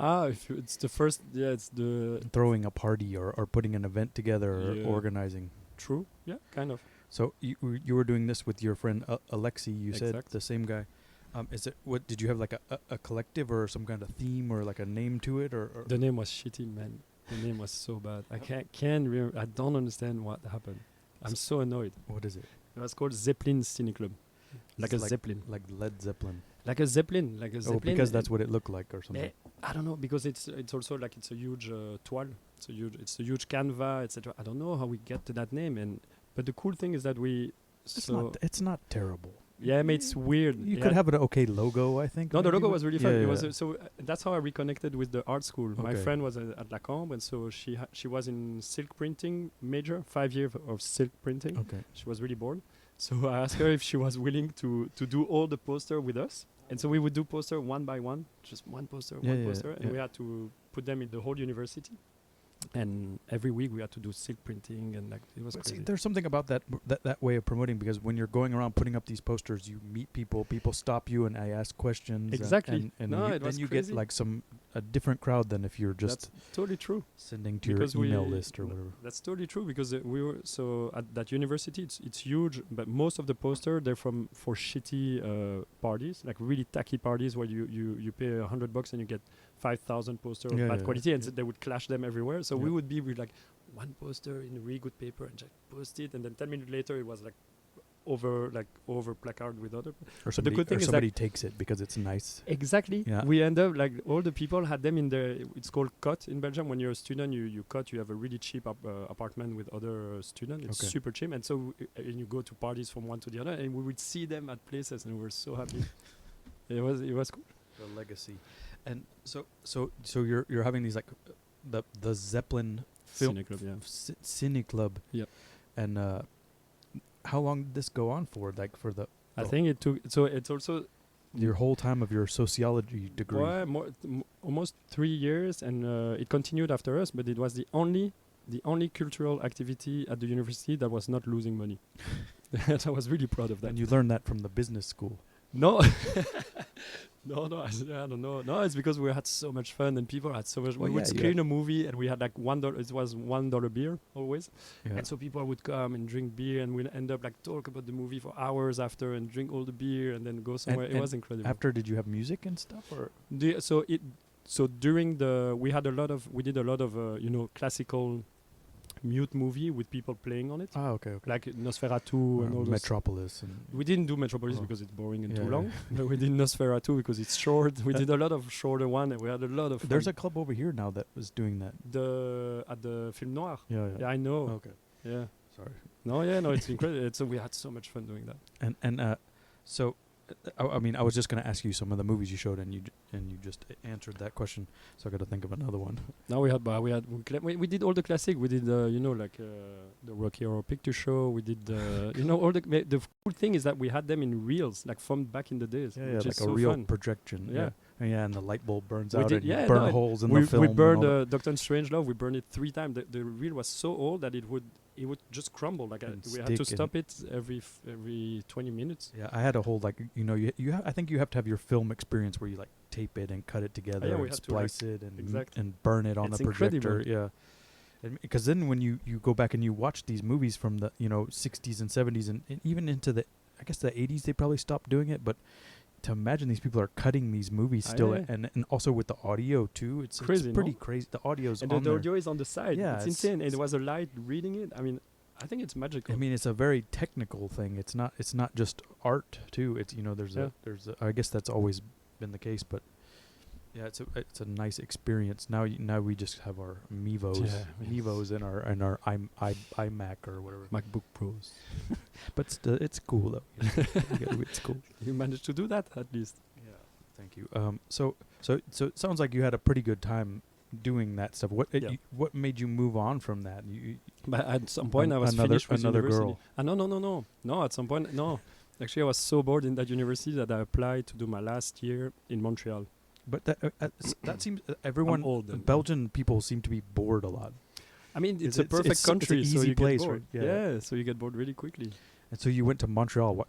It's the first. Yeah, it's the throwing a party, or putting an event together, or Yeah. organizing. true. Yeah, kind of. So you were doing this with your friend Alexi. You said Exact. the same guy. Is it what did you have a collective or some kind of theme or a name to it, or The name was shitty, man. The name was so bad. I can't remember. I don't understand what happened. I'm so annoyed. what is it? It was called Zeppelin Cine Club. Like a It's Zeppelin. like Led Zeppelin. Like a Zeppelin. Oh, because that's what it looked like, or something. I don't know, because it's also it's a huge toile. It's a huge canvas, etc. I don't know how we get to that name, but the cool thing is that It's not terrible. yeah, I mean, it's weird. You could have an okay logo, I think. No, the maybe, logo but- was really fun. Yeah, It was yeah. so that's how I reconnected with the art school. My Okay. friend was at La Cambre, and so she was in silk printing major, 5 years of silk printing. Okay. She was really bored, so I asked her if she was willing to do all the poster with us. And so we would do poster one by one, just one poster, Yeah, one yeah, poster, and yeah. we had to put them in the whole university. And every week we had to do silk printing, and it was But see, crazy. there's something about that way of promoting, because when you're going around putting up these posters, you meet people stop you, and I ask questions. Exactly. And No, you, it was then you crazy. get a different crowd than if you're just That's totally true. sending to Because your email we- list or whatever. That's totally true, because we were so at that university. It's huge, but most of the poster they're for shitty parties, like really tacky parties where you pay $100 and you get 5,000 posters of Yeah, bad yeah, quality, and yeah. they would clash them everywhere. So we Yeah. would be with one poster in really good paper and just post it, and then 10 minutes later it was over placard with other. Or the good thing is that- somebody takes it because it's nice. Exactly. Yeah. We end up all the people had them in their. It's called cot in Belgium. When you're a student, you cut. You have a really cheap apartment with other students. It's Okay. super cheap, and so and you go to parties from one to the other, and we would see them at places, and we were so happy. It was cool. The legacy. And so you're having these the Zeppelin film Cine Club, yeah. Cine Club. Yep. And how long did this go on for? For the I think it took. So it's also your whole time of your sociology degree. almost 3 years, and it continued after us. But it was the only cultural activity at the university that was not losing money. And I was really proud of that. And you learned that from the business school. No, I don't know. No, it's because we had so much fun and people had so much. Well, We would yeah, screen a movie and we had like $1. It was $1 beer always, Yeah. and so people would come and drink beer and we'd end up like talk about the movie for hours after and drink all the beer and then go somewhere. It and was incredible. After, did you have music and stuff, or? So during we did a lot of classical mute movie with people playing on it, Ah, okay. like Nosferatu and all those. Metropolis and. We didn't do Metropolis Oh. because it's boring and Yeah, too yeah. long. But we did Nosferatu because it's short. We did a lot of shorter one and we had a lot of fun. There's a club over here now that was doing that. At the Film Noir. Yeah. Yeah, I know. Okay. Yeah. Sorry. No, it's incredible. So we had so much fun doing that. So, I mean, I was just gonna ask you some of the movies you showed, and you just answered that question. So I got to think of another one. Now we did all the classic. We did the Rocky Horror Picture Show. We did all the cool thing is that we had them in reels, like from back in the days. Yeah, which like is a so real fun. projection. Yeah. And the light bulb burns We out, did- and you yeah, burn no, holes in we the film. we burned and all that. Doctor Strangelove. We burned it 3 times. The reel was so old that it would just crumble. Like And we had to stick and- stop it every 20 minutes. Yeah, I had a whole I think you have to have your film experience where you like tape it and cut it together we and had to, like, splice it and exactly. and burn it on It's the projector. incredible. Yeah, because then when you go back and you watch these movies from the 60s and 70s and even into the I guess the 80s they probably stopped doing it, but to imagine these people are cutting these movies still yeah. and also with the audio too, it's Crazy, pretty no? crazy. The audio's And on the there. audio is on the side. Yeah, it's it's- insane. And there was a light reading it. I mean, I think it's magical. I mean, it's a very technical thing. It's not just art too. It's there's a I guess that's always been the case, but yeah, it's a nice experience. Now we just have our Mevos, in our iMac or whatever. MacBook Pros. But it's cool though. It's cool. You managed to do that at least. Yeah, thank you. So it sounds like you had a pretty good time doing that stuff. Yeah. What made you move on from that? But at some point, I was another- finished with another university. girl. No. At some point, no. Actually, I was so bored in that university that I applied to do my last year in Montreal. But that seems everyone old then. Belgian people seem to be bored a lot. I mean, it's It's- a it's- perfect it's an country, so easy you place, get bored. right? Yeah. So you get bored really quickly. And so you went to Montreal. What?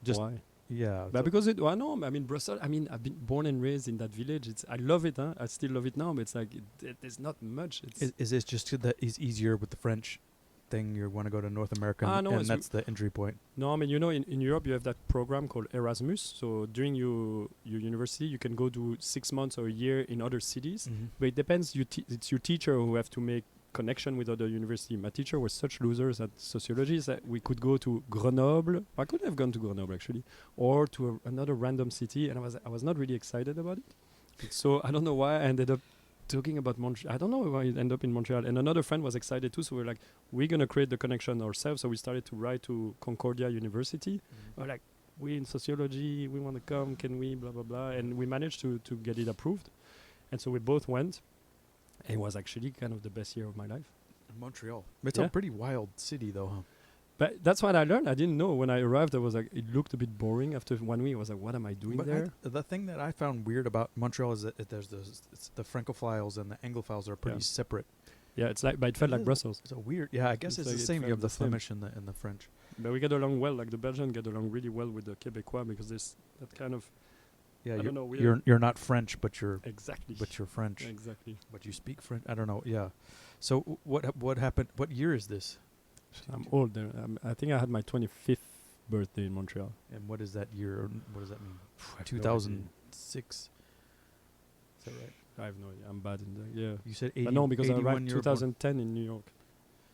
Just Why? yeah. But so- because I mean, Brussels. I mean, I've been born and raised in that village. I love it. I still love it now. But it's like there's not much. It's is this just that it's easier with the French thing? You want to go to North America, Ah, and, no, and it's that's the entry point. No, I mean, in Europe you have that program called Erasmus. So during your university, you can go do 6 months or a year in other cities. But it depends. It's your teacher who have to make connection with other university. My teacher was such losers at sociology that we could go to Grenoble. I could have gone to Grenoble actually, or to another random city, and I was not really excited about it. So I don't know why I ended up talking about Montreal. I don't know why I ended up in Montreal. And another friend was excited too. So we're like, we're gonna create the connection ourselves. So we started to write to Concordia University. We're like, we in sociology, we want to come. Can we? Blah blah blah. And we managed to get it approved. And so we both went. It was actually kind of the best year of my life. Montreal. It's Yeah. a pretty wild city, though, huh? But that's what I learned. I didn't know when I arrived. I was like, it looked a bit boring after 1 week. I was like, what am I doing But there? the thing that I found weird about Montreal is that there's the Francophiles and the Anglophiles are pretty Yeah. separate. Yeah, it's like, but it felt like Brussels. It's a weird. Yeah, I guess It's it's like the it same. You felt have the the same. Flemish and the French. But we get along well. Like the Belgians get along really well with the Quebecois because there's that kind of Yeah, I don't know, you're not French, but you're exactly. French. Exactly. But you speak French. I don't know. Yeah. So what happened? What year is this? I'm old. I think I had my 25th birthday in Montreal. And what is that year? Or what does that mean? I have no 2006. Is that right? idea. I have no idea. I'm bad in that. Yeah. You said 80. But no, because I 81 arrived you were born. 2010 in New York.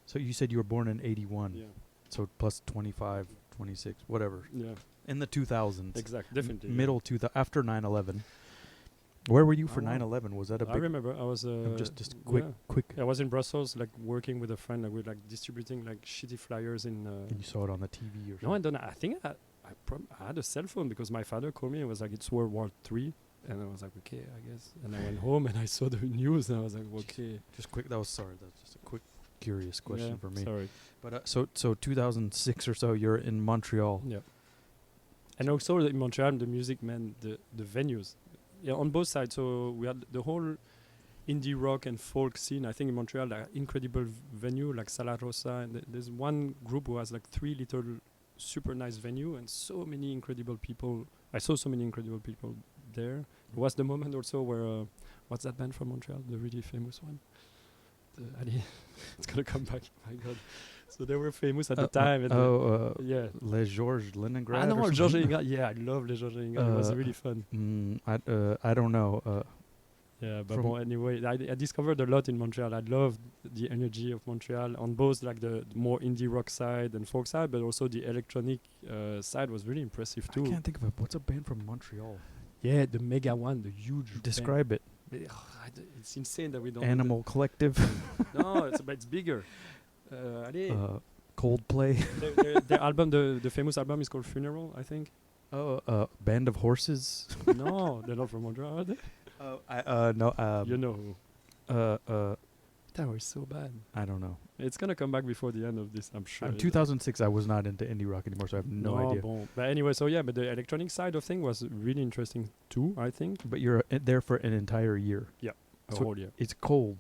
So you said you were born in 81. Yeah. So plus 25, 26, whatever. Yeah. In the 2000s. Exactly. Definitely. Middle after 9/11. Where were you for wow. 9/11? Was that a I big? remember I was just quick. I was in Brussels, like working with a friend. Like, we're like distributing like shitty flyers in. And you saw it on the TV or No, I something. don't know. I think I had a cell phone because my father called me and was like, it's World War III. And I was like, okay, I guess. And I went home and I saw the news and I was like, okay. Just quick. That was just a quick, curious question Yeah, for me. Sorry. But so 2006 or so, you're in Montreal. Yeah. And also in Montreal, the music, man, the venues. Yeah, on both sides. So we had the whole indie rock and folk scene. I think in Montreal, like incredible venue like Sala Rosa. And there's one group who has like 3 little super nice venue and so many incredible people. I saw so many incredible people there. It was the moment also where what's that band from Montreal, the really famous one? Ali, it's gonna come back. My God! So they were famous at the time. And yeah, Les Georges Leningrad. I know or Georges something? Leningrad. Yeah, I love Les Georges Leningrad. It was really fun. I don't know. Yeah, but anyway, I discovered a lot in Montreal. I loved the energy of Montreal on both like the more indie rock side and folk side, but also the electronic side was really impressive too. I can't think of what's a band from Montreal. Yeah, the mega one, the huge. Describe it. It's insane that we don't. Animal Collective. No, it's bigger. Allez. Coldplay. Their album, the famous album is called Funeral, I think. Oh, Band of Horses. No, they're not from Montreal, are they? No. You know who? That was so bad. I don't know. It's gonna come back before the end of this, I'm sure. 2006, I was not into indie rock anymore, so I have no idea. Bon. But anyway, so yeah, but the electronic side of thing was really interesting too, I think. But you're there for an entire year. Yeah, a So whole year. It's cold.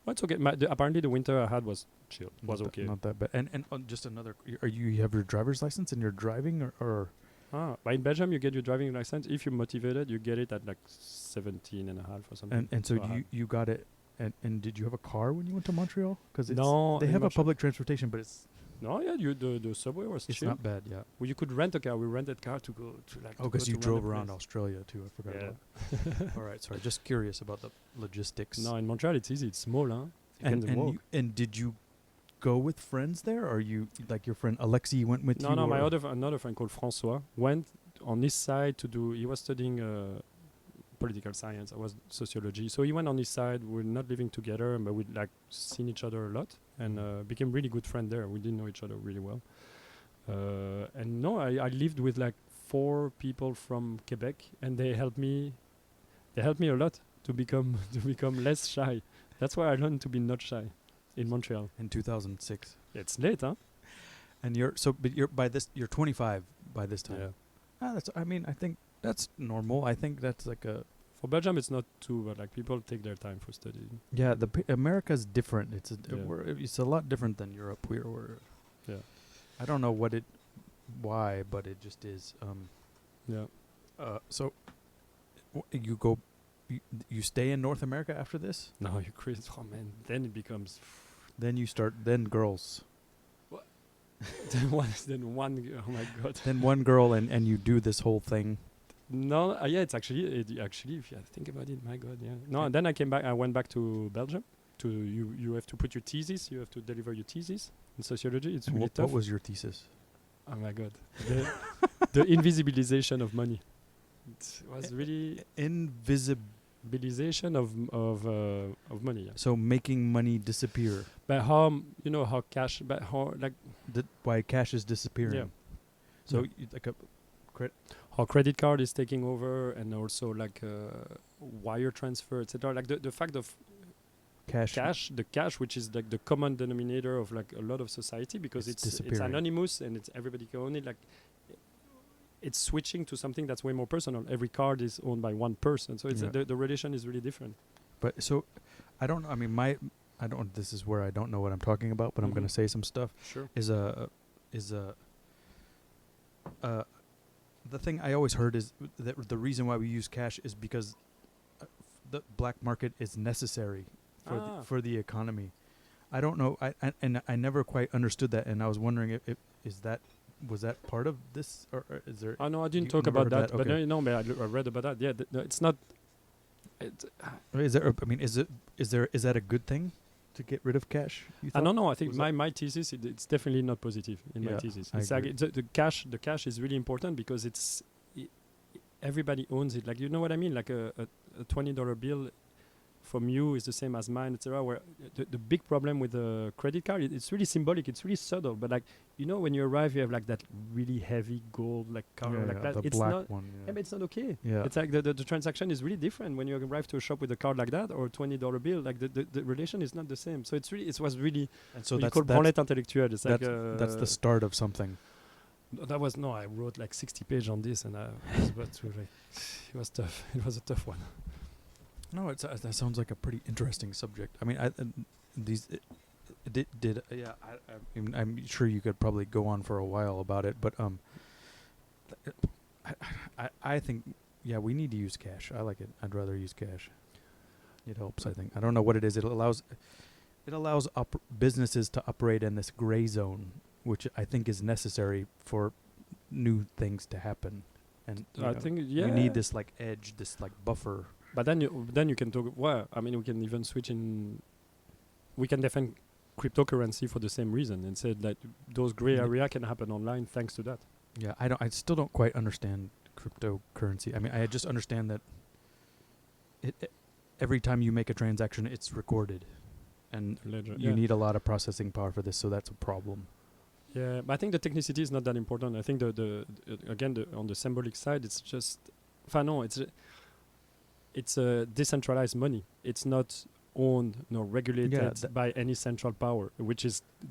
Well, it's okay. Apparently, the winter I had was chill. Was okay. Not that bad. And just another. You have your driver's license and you're driving or? But in Belgium, you get your driving license. If you're motivated, you get it at like 17 and a half or something. And so you got it. And did you have a car when you went to Montreal? Because no, they have a public transportation, but it's no, yeah, the subway was it's chill. not bad, yeah. Well, you could rent a car. We rented car to go to like. Oh, because you drove around Australia too. I forgot Yeah. about that. All right, sorry. Just curious about the logistics. No, in Montreal it's easy. It's small, huh? And did you go with friends there, or you like your friend Alexi went with you? No, my another friend called Francois went on his side to do. He was studying political science. I was sociology. So he went on his side. We're not living together, but we'd like seen each other a lot and became really good friend there. We didn't know each other really well. And no, I lived with like 4 people from Quebec, and they helped me. They helped me a lot to become less shy. That's why I learned to be not shy in Montreal in 2006. It's late, huh? And you're 25 by this time. Yeah. I think that's normal. I think that's like a. For Belgium, it's not too, but like people take their time for studying. Yeah, America's different. It's a lot different than Europe. We're yeah. I don't know why, but it just is. Yeah. So you go. You stay in North America after this? No, you're crazy. Oh man, then it becomes. Then you start. Then girls. What? then one. Oh my God. Then one girl, and you do this whole thing. No, yeah, it's actually if you think about it, my God, yeah. No, and then I came back. I went back to Belgium. You have to put your thesis. You have to deliver your thesis in sociology. It's really tough. What was your thesis? Oh my God, the invisibilization of money. It was really invisibilization of money. Yeah. So making money disappear. But how how cash? But how like why cash is disappearing? Yeah. So yeah. like a how credit card is taking over, and also like wire transfer, etc. Like the fact of the cash, which is like the common denominator of like a lot of society, because it's anonymous and it's everybody can own it. Like it's switching to something that's way more personal. Every card is owned by one person, so it's the relation is really different. But so I don't know. I mean, this is where I don't know what I'm talking about, but I'm going to say some stuff. Sure. The thing I always heard is that the reason why we use cash is because the black market is necessary for the economy. I don't know. I never quite understood that, and I was wondering was that part of this, or is there? Oh no, I didn't talk about that. Okay. But no, I read about that. Yeah, it's not. Is there? I mean, is that a good thing to get rid of cash? I don't know. I think my thesis it's definitely not positive in my thesis. It's like the cash is really important because everybody owns it. Like, you know what I mean? Like a $20 bill from you is the same as mine, etc. Where the big problem with the credit card, it's really symbolic. It's really subtle. But like, when you arrive, you have like that really heavy gold like card like that. The it's black not. one. Yeah. But it's not okay. Yeah. It's like the transaction is really different when you arrive to a shop with a card like that or a $20 bill. Like the relation is not the same. So it was really. And so that's branlette intellectuelle. It's like that's the start of something. That was I wrote like 60 pages on this, and it was tough. It was a tough one. No, that sounds like a pretty interesting subject. I mean, I'm sure you could probably go on for a while about it, but I think we need to use cash. I like it. I'd rather use cash. It helps. I think. I don't know what it is. It allows businesses to operate in this gray zone, which I think is necessary for new things to happen. And I think you need this like edge, this like buffer. But then you can talk. Well, I mean, we can even switch in. We can defend cryptocurrency for the same reason and said that those gray area can happen online thanks to that. Yeah, I still don't quite understand cryptocurrency. I mean, I just understand that every time you make a transaction, it's recorded, and you need a lot of processing power for this, so that's a problem. Yeah, but I think the technicity is not that important. I think on the symbolic side, it's just, it's a decentralized money. It's not owned nor regulated by any central power,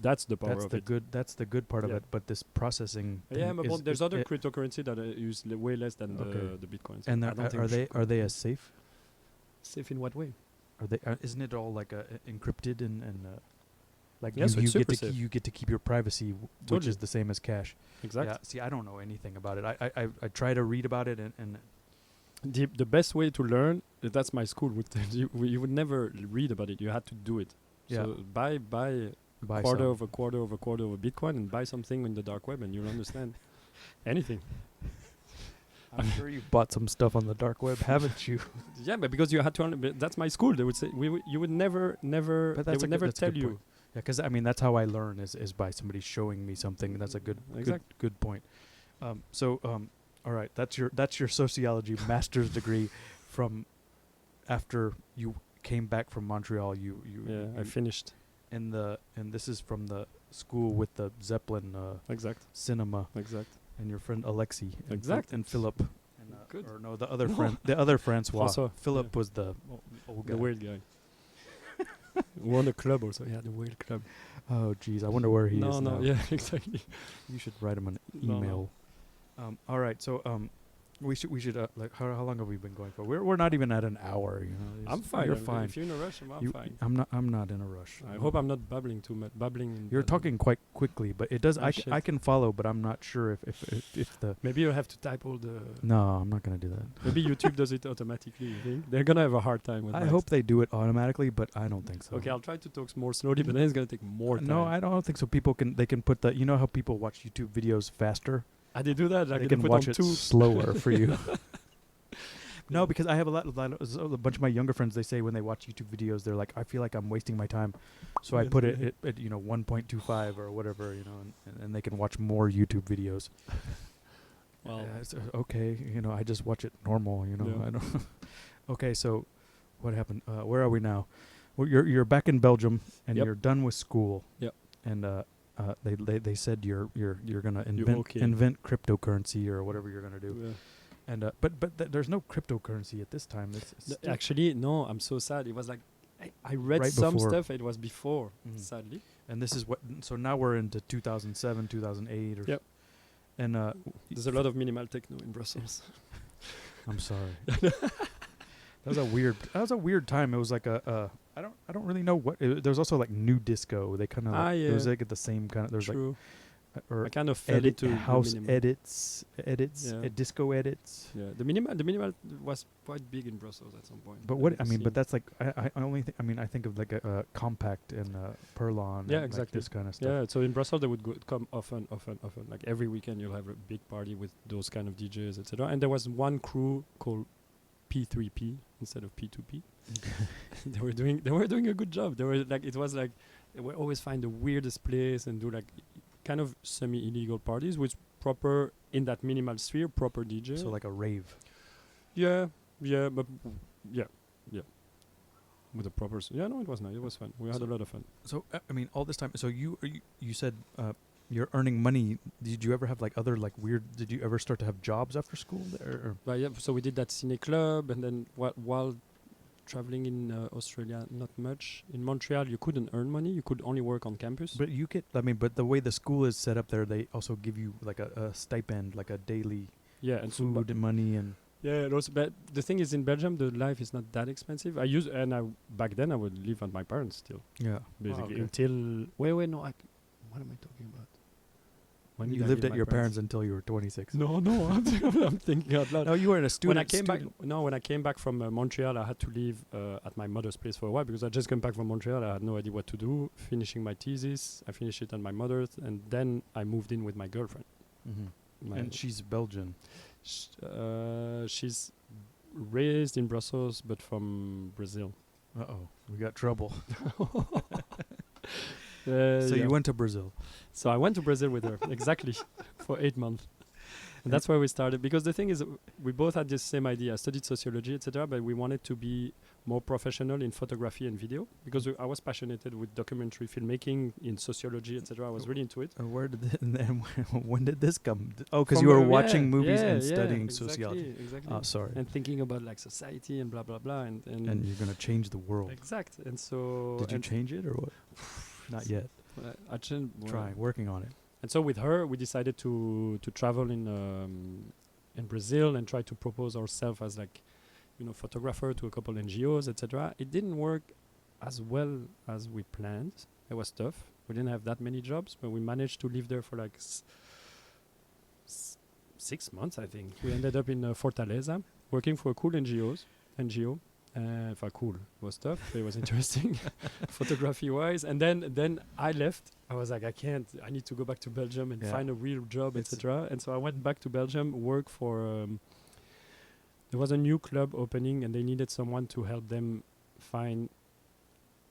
that's the power of it. That's the good part of it. But this processing. Yeah, but there's other cryptocurrency that use way less than the Bitcoin. And are they as safe? Safe in what way? Are they? Isn't it all like encrypted and like yes, you get to keep your privacy, which is the same as cash. Exactly. Yeah. See, I don't know anything about it. I try to read about it and the best way to learn. That's my school would tell you. You would never read about it. You had to do it. Yeah. So buy quarter of a quarter of a quarter of a Bitcoin and buy something in the dark web, and you'll understand anything. I'm sure you bought some stuff on the dark web, haven't you? Yeah, but because you had to. That's my school. They would say you would never. But they would never tell you. Yeah, because I mean that's how I learn is by somebody showing me something. That's a good point. All right, that's your sociology master's degree from after you came back from Montreal. I finished. And this is from the school with the Zeppelin cinema. Exact. And your friend Alexi. And Philip. And, good. Or no, the other friend, the other Francois. Philip was the old guy. The weird guy. Won a club also. Yeah, the weird club. Oh, jeez. I wonder where he is now. Yeah, exactly. You should write him an email. All right. So, we should like how long have we been going for? We're not even at an hour. You know. I'm fine. You're fine. If you're in a rush, I'm fine. I'm not in a rush. I hope I'm not babbling too much. You're talking quite quickly, but it does. I can follow, but I'm not sure if the. Maybe you'll have to type all the. No, I'm not gonna do that. Maybe YouTube does it automatically. You think they're gonna have a hard time with. I hope they do it automatically, but I don't think so. Okay, I'll try to talk more slowly, but then it's gonna take more time. No, I don't think so. People can put the. You know how people watch YouTube videos faster. They do that. They can watch it slower for you. No, because I have a bunch of my younger friends. They say when they watch YouTube videos, they're like, I feel like I'm wasting my time, so I put it at 1.25 or whatever, and they can watch more YouTube videos. Well, okay, I just watch it normal, I don't. Okay, so what happened? Where are we now? Well, you're back in Belgium and you're done with school. Yep. And they said you're gonna invent cryptocurrency or whatever you're gonna do. Yeah. And but there's no cryptocurrency at this time. Actually, no. I'm so sad. It was like I read some stuff. It was before, sadly. And this is what. So now we're into 2007, 2008. Yep. And there's a lot of minimal techno in Brussels. I'm sorry. That was a weird time. It was like I don't really know what. There was also like new disco. They kind of it was like at the same kind of. There's True. Or I kind of fell into house edits, disco edits. Yeah, the minimal was quite big in Brussels at some point. But but that's like I only think I think of like a compact and Perlon. Yeah, and exactly. Like this kind of stuff. Yeah, so in Brussels they would come often. Like every weekend you'll have a big party with those kind of DJs, etc. And there was one crew called P3P instead of P2P. They were doing a good job. They were like they would always find the weirdest place and do like kind of semi-illegal parties with proper in that minimal sphere, proper DJ. So like a rave. Yeah, but with a proper. No, it was nice. It was fun. We had a lot of fun. So all this time. So you said you're earning money. Did you ever have like other like weird? Did you ever start to have jobs after school there? But yeah, so we did that cine club, and then while traveling in Australia, not much. In Montreal, you couldn't earn money. You could only work on campus. But you get, but the way the school is set up there, they also give you like a stipend, like a daily and food and money and... Yeah, but the thing is, in Belgium, the life is not that expensive. Back then I would live at my parents still, Yeah. basically okay. until wait, no, what am I talking about? When You did I lived leave at my your parents until you were 26. No, I'm thinking out loud. No, you were in a student. When I came back from Montreal, I had to live at my mother's place for a while because I just came back from Montreal. I had no idea what to do. Finishing my thesis, I finished it at my mother's, and then I moved in with my girlfriend. And she's Belgian. She's raised in Brussels, but from Brazil. We got trouble. So You went to Brazil. So I went to Brazil with her, exactly, for 8 months. And that's where we started. Because the thing is, we both had this same idea. I studied sociology, etc., but we wanted to be more professional in photography and video. Because I was passionate with documentary filmmaking, in sociology, etc. I was really into it. Where did when did this come? Because you were watching movies and studying exactly, sociology. Exactly. Oh, sorry. And thinking about like society and blah, blah, blah. And you're going to change the world. Exact. And so... Did you change it or what? Not yet. I changed... Working on it. And so with her, we decided to travel in Brazil and try to propose ourselves as photographer to a couple NGOs, etc. It didn't work as well as we planned. It was tough. We didn't have that many jobs, but we managed to live there for 6 months, I think. We ended up in Fortaleza, working for a cool NGO. Cool. It was tough, but it was interesting, photography-wise. And then I left. I was like, I can't. I need to go back to Belgium and find a real job, etc. And so I went back to Belgium, work for... there was a new club opening, and they needed someone to help them find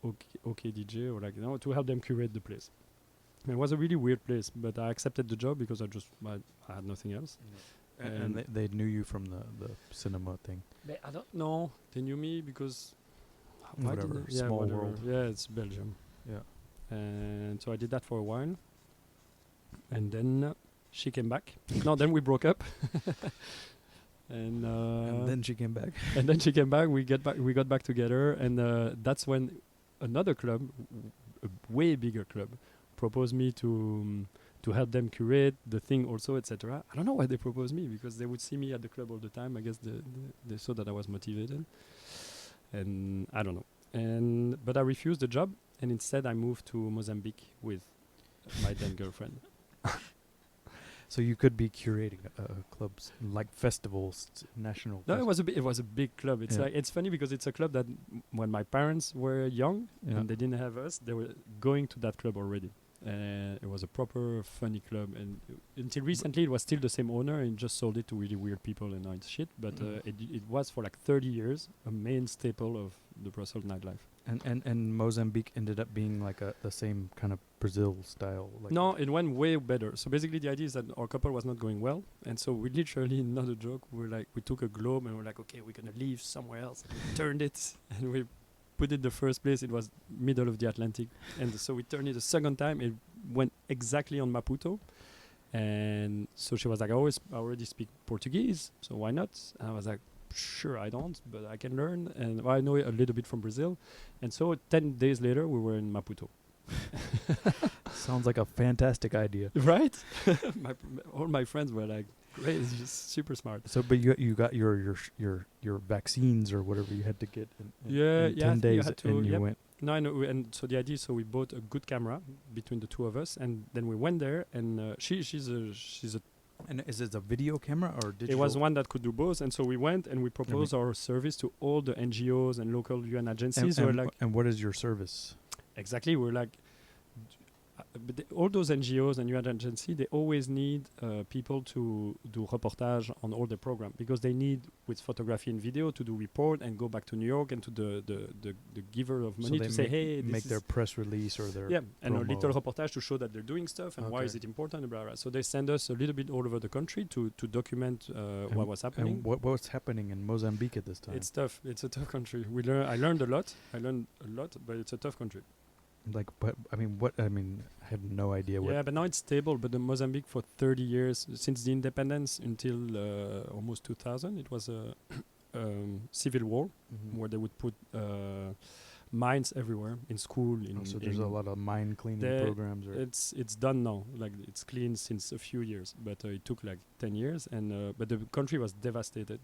OK DJ, or to help them curate the place. And it was a really weird place, but I accepted the job because I had nothing else. And they knew you from the cinema thing. I don't know. They knew me because... Whatever. Small world. Yeah, it's Belgium. Yeah. And so I did that for a while. And then she came back. No, then we broke up. And then she came back. And then she came back. We got back together. And that's when another club, a way bigger club, proposed me to help them curate the thing also, etc. I don't know why they proposed me, because they would see me at the club all the time. I guess they saw that I was motivated, and I don't know. But I refused the job, and instead I moved to Mozambique with my then girlfriend. So you could be curating clubs like festivals, national. No, it was a big club. It's it's funny because it's a club that when my parents were young and they didn't have us, they were going to that club already. It was a proper funny club, and until recently it was still the same owner and just sold it to really weird people and nice shit. But it was for 30 years a main staple of the Brussels nightlife. And Mozambique ended up being the same kind of Brazil style. No, it went way better. So basically, the idea is that our couple was not going well, and so we literally, not a joke, we took a globe and we're like, okay, we're gonna leave somewhere else. We turned it and we put it the first place. It was middle of the Atlantic, and so we turned it a second time. It went exactly on Maputo, and so she was like, I already speak Portuguese, so why not? And I was like, sure, I don't, but I can learn, and I know a little bit from Brazil. And so 10 days later, we were in Maputo. Sounds like a fantastic idea, right? All my friends were like, great, it's just super smart. So, but you got your vaccines or whatever you had to get in 10 days, and you went. No, I know. And so the idea, we bought a good camera between the two of us, and then we went there, and she's a. And is it a video camera or digital? It was one that could do both, and so we went and we proposed our service to all the NGOs and local UN agencies. And what is your service? Exactly, we're like, but all those NGOs and UN agencies, they always need people to do reportage on all the program, because they need, with photography and video, to do report and go back to New York and to the giver of money to say, hey, this make their press release or their and a little reportage to show that they're doing stuff and why is it important and blah, blah. So they send us a little bit all over the country to document what was happening. And what's happening in Mozambique at this time? It's tough. It's a tough country. I learned a lot, but it's a tough country. I have no idea what. Yeah, but now it's stable. But the Mozambique for 30 years, since the independence until almost 2000, it was a civil war where they would put mines everywhere in school. So there's a lot of mine cleaning there- programs. Or It's done now. Like it's clean since a few years, but it took like 10 years. And but the country was devastated,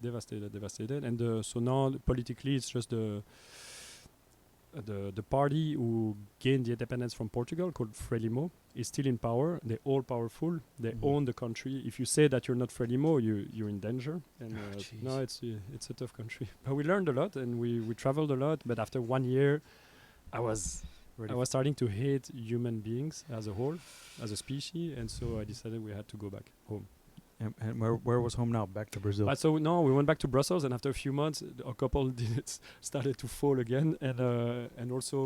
And so now politically, it's just the party who gained the independence from Portugal, called Frelimo, is still in power. They're all powerful. They Mhm. own the country. If you say that you're not Frelimo, you're in danger. And jeez. no, it's a tough country. But we learned a lot, and we traveled a lot. But after 1 year, I was starting to hate human beings as a whole, as a species, and so I decided we had to go back home. And where was home now? Back to Brazil. But so no, we went back to Brussels, and after a few months, a couple started to fall again, and also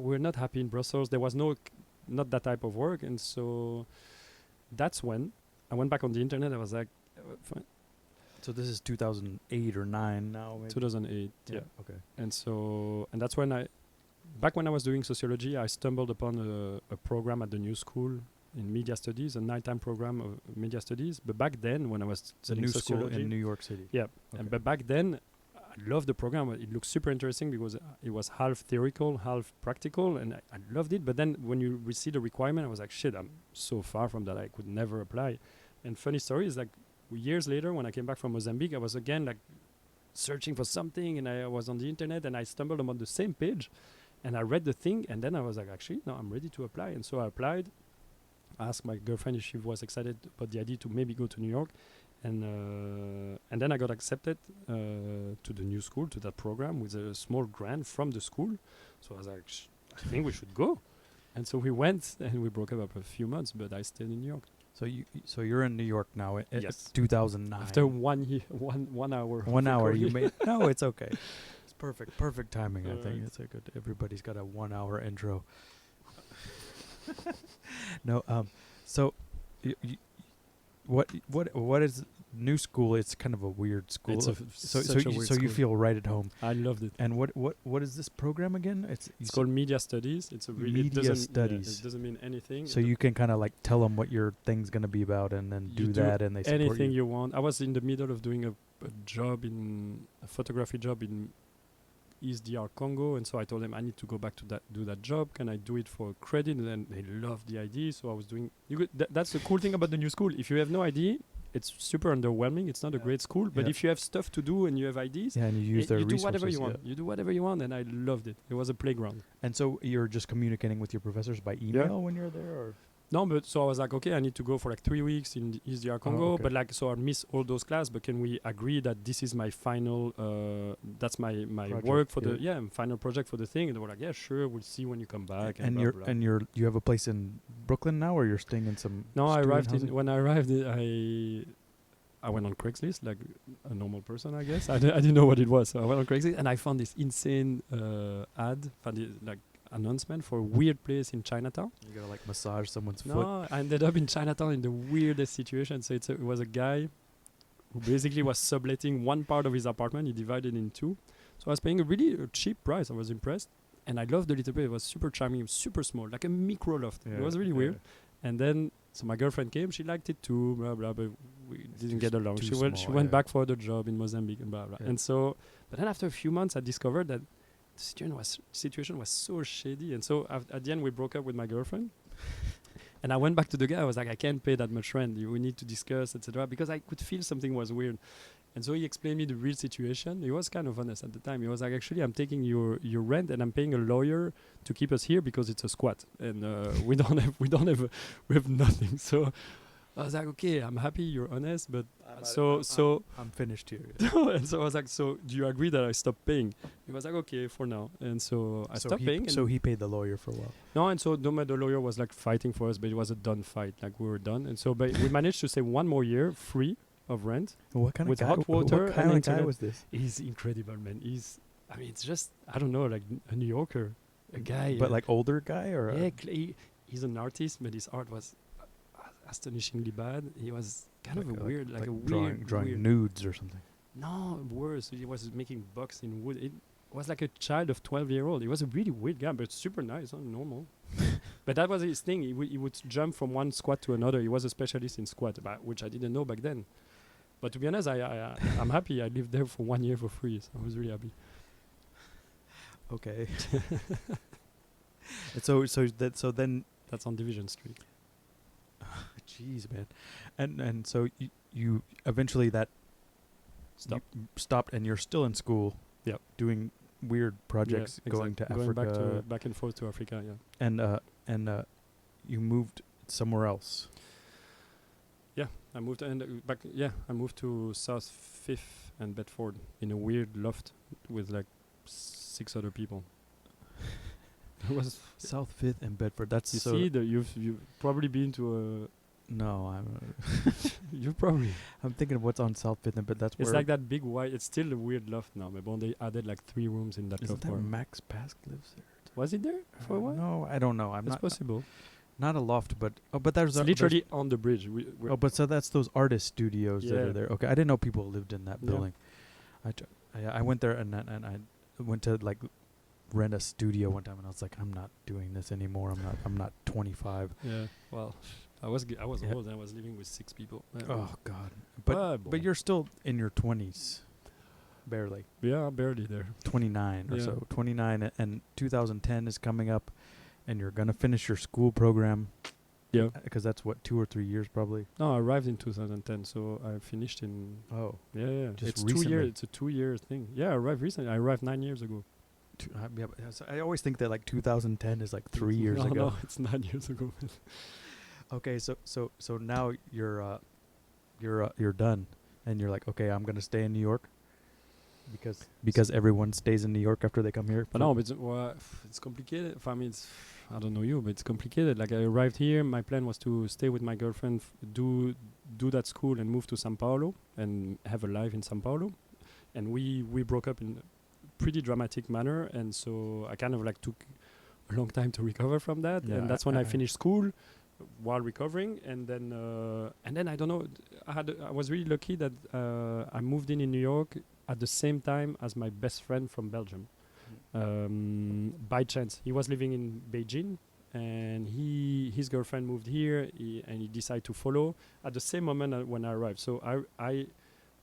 we're not happy in Brussels. There was not that type of work, and so that's when I went back on the internet. I was like, fine. So this is 2008 or 9 now. Maybe? 2008, yeah. Okay. And that's when back when I was doing sociology, I stumbled upon a program at the New School in media studies, a nighttime program of media studies. But back then, when I was The studying new school sociology, in New York City. yeah. Okay. But back then, I loved the program. It looked super interesting because it was half theoretical, half practical, and I loved it. But then when you see the requirement, I was like, shit, I'm so far from that. I could never apply. And funny story is, like, years later, when I came back from Mozambique, I was again like searching for something, and I was on the internet, and I stumbled upon the same page, and I read the thing, and then I was like, actually, no, I'm ready to apply. And so I applied. I asked my girlfriend if she was excited about the idea to maybe go to New York, and then I got accepted to the New School, to that program, with a small grant from the school. So I was like, I think we should go. And so we went, and we broke up after a few months, but I stayed in New York. So you're in New York now. Yes. 2009. After 1 year, 1 hour. 1 hour, you recording. made. No, it's okay. It's perfect timing. I think Alright. it's a good. Everybody's got a 1 hour intro. No, so, what is New School? It's kind of a weird school. It's So you feel right at home. I loved it. And what is this program again? It's called media studies. It's a really Media studies. it doesn't mean anything. So you can kind of like tell them what your thing's gonna be about, and then You do do that, and they support anything you. you want. I was in the middle of doing a photography job in East DR Congo, and so I told them I need to go back to do that job. Can I do it for credit? And then they loved the idea, so I was doing. That's the cool thing about the New School. If you have no idea, it's super underwhelming. It's not a great school, but Yeah. if you have stuff to do and you have ideas, Yeah, and you use their you do resources. whatever you want. yeah. You do whatever you want, and I loved it. It was a playground. And so you're just communicating with your professors by email when you're there, or No, but so I was like, okay, I need to go for like 3 weeks in East DR Congo, okay. but like, so I miss all those classes. But can we agree that this is my final? That's my Project, work for yeah. final project for the thing. And they were like, yeah, sure, we'll see when you come back. and blah, you're blah. and you have a place in Brooklyn now, or you're staying in some? No, I student arrived housing? when I arrived. I went on Craigslist like a normal person, I guess. I didn't know what it was, so I went on Craigslist and I found this insane ad, like announcement for a weird place in Chinatown. You gotta like massage someone's foot. No, I ended up in Chinatown in the weirdest situation. So it was a guy who basically was subletting one part of his apartment. He divided in two. So I was paying a really cheap price. I was impressed. And I loved the little place. It was super charming. It was super small, like a micro loft. It was really weird. And then, so my girlfriend came. She liked it too, blah, blah, but we didn't get along. too She small, went yeah. back for the job in Mozambique and blah, blah. Yeah. And so, but then after a few months, I discovered that the situation was so shady. And so at the end, we broke up with my girlfriend. And I went back to the guy. I was like, I can't pay that much rent. We need to discuss, etc. Because I could feel something was weird. And so he explained me the real situation. He was kind of honest at the time. He was like, actually, I'm taking your rent and I'm paying a lawyer to keep us here because it's a squat and we have nothing. So I was like, okay, I'm happy you're honest, but I'm finished here. and so I was like, so do you agree that I stop paying? He was like, okay, for now. And so I stopped paying. So he paid the lawyer for a while. No, and so the lawyer was like fighting for us, but it was a done fight. Like we were done. And so we managed to save 1 more year free of rent. What kind With of guy? hot water What kind and of guy internet. was this? He's incredible, man. It's just, I don't know, like a New Yorker. A guy. But like older guy, or yeah, he's an artist, but his art was astonishingly bad. He was kind of a weird, like a drawing weird nudes or something. No, worse. He was making bucks in wood. It was like a child of 12-year-old. He was a really weird guy, but super nice, normal. But that was his thing. He would jump from one squat to another. He was a specialist in squat, which I didn't know back then. But to be honest, I'm happy. I lived there for 1 year for free, so I was really happy. Okay. And so then, That's on Division Street. jeez, man, and so you eventually that Stop. you stopped, and you're still in school. Yep. Doing weird projects, going to Going Africa, back and forth to Africa. Yeah. and you moved somewhere else. Yeah, I moved back. Yeah, I moved to South Fifth and Bedford in a weird loft with like 6 other people. It was. South Fifth and Bedford. That's You so. see, you've probably been to No, you probably. I'm thinking of what's on South Fifth and but that's It's where. like that big white. It's still a weird loft now, but they added like 3 rooms in that Isn't loft. that or- Max Pask lives there? Was it there for a while? No, I don't know. I'm It's not possible. not a loft, but there's It's literally on the bridge. Oh, but so that's those artist studios that Yeah. are there. Okay, I didn't know people lived in that Yeah. building. I went there and I went to like rent a studio one time and I was like, I'm not doing this anymore. I'm not 25. Yeah. Well, I was Yeah. old and I was living with 6 people. Oh God. Bon. But you're still in your 20s, barely Yeah, barely there. 29 or Yeah. so. 29 and 2010 is coming up, and you're gonna finish your school program. Yeah. Because that's what 2 or 3 years probably. No, I arrived in 2010, so I finished in. Oh, Yeah. Just It's recently. 2 years. It's a 2-year thing. Yeah, I arrived recently. I arrived 9 years ago. yeah. But so I always think that like 2010 is like 3 years no, ago. No, it's 9 years ago. Okay, so now you're done, and you're like, okay, I'm gonna stay in New York, because everyone stays in New York after they come here. But no, but it's complicated. I mean, I don't know you, but it's complicated. Like I arrived here, my plan was to stay with my girlfriend, do that school, and move to São Paulo and have a life in São Paulo. And we broke up in a pretty dramatic manner, and so I kind of like took a long time to recover from that. Yeah, And that's when I finished school while recovering, and then I don't know. I was really lucky that I moved in New York at the same time as my best friend from Belgium. By chance, he was living in Beijing, and his girlfriend moved here, and he decided to follow at the same moment when I arrived. So I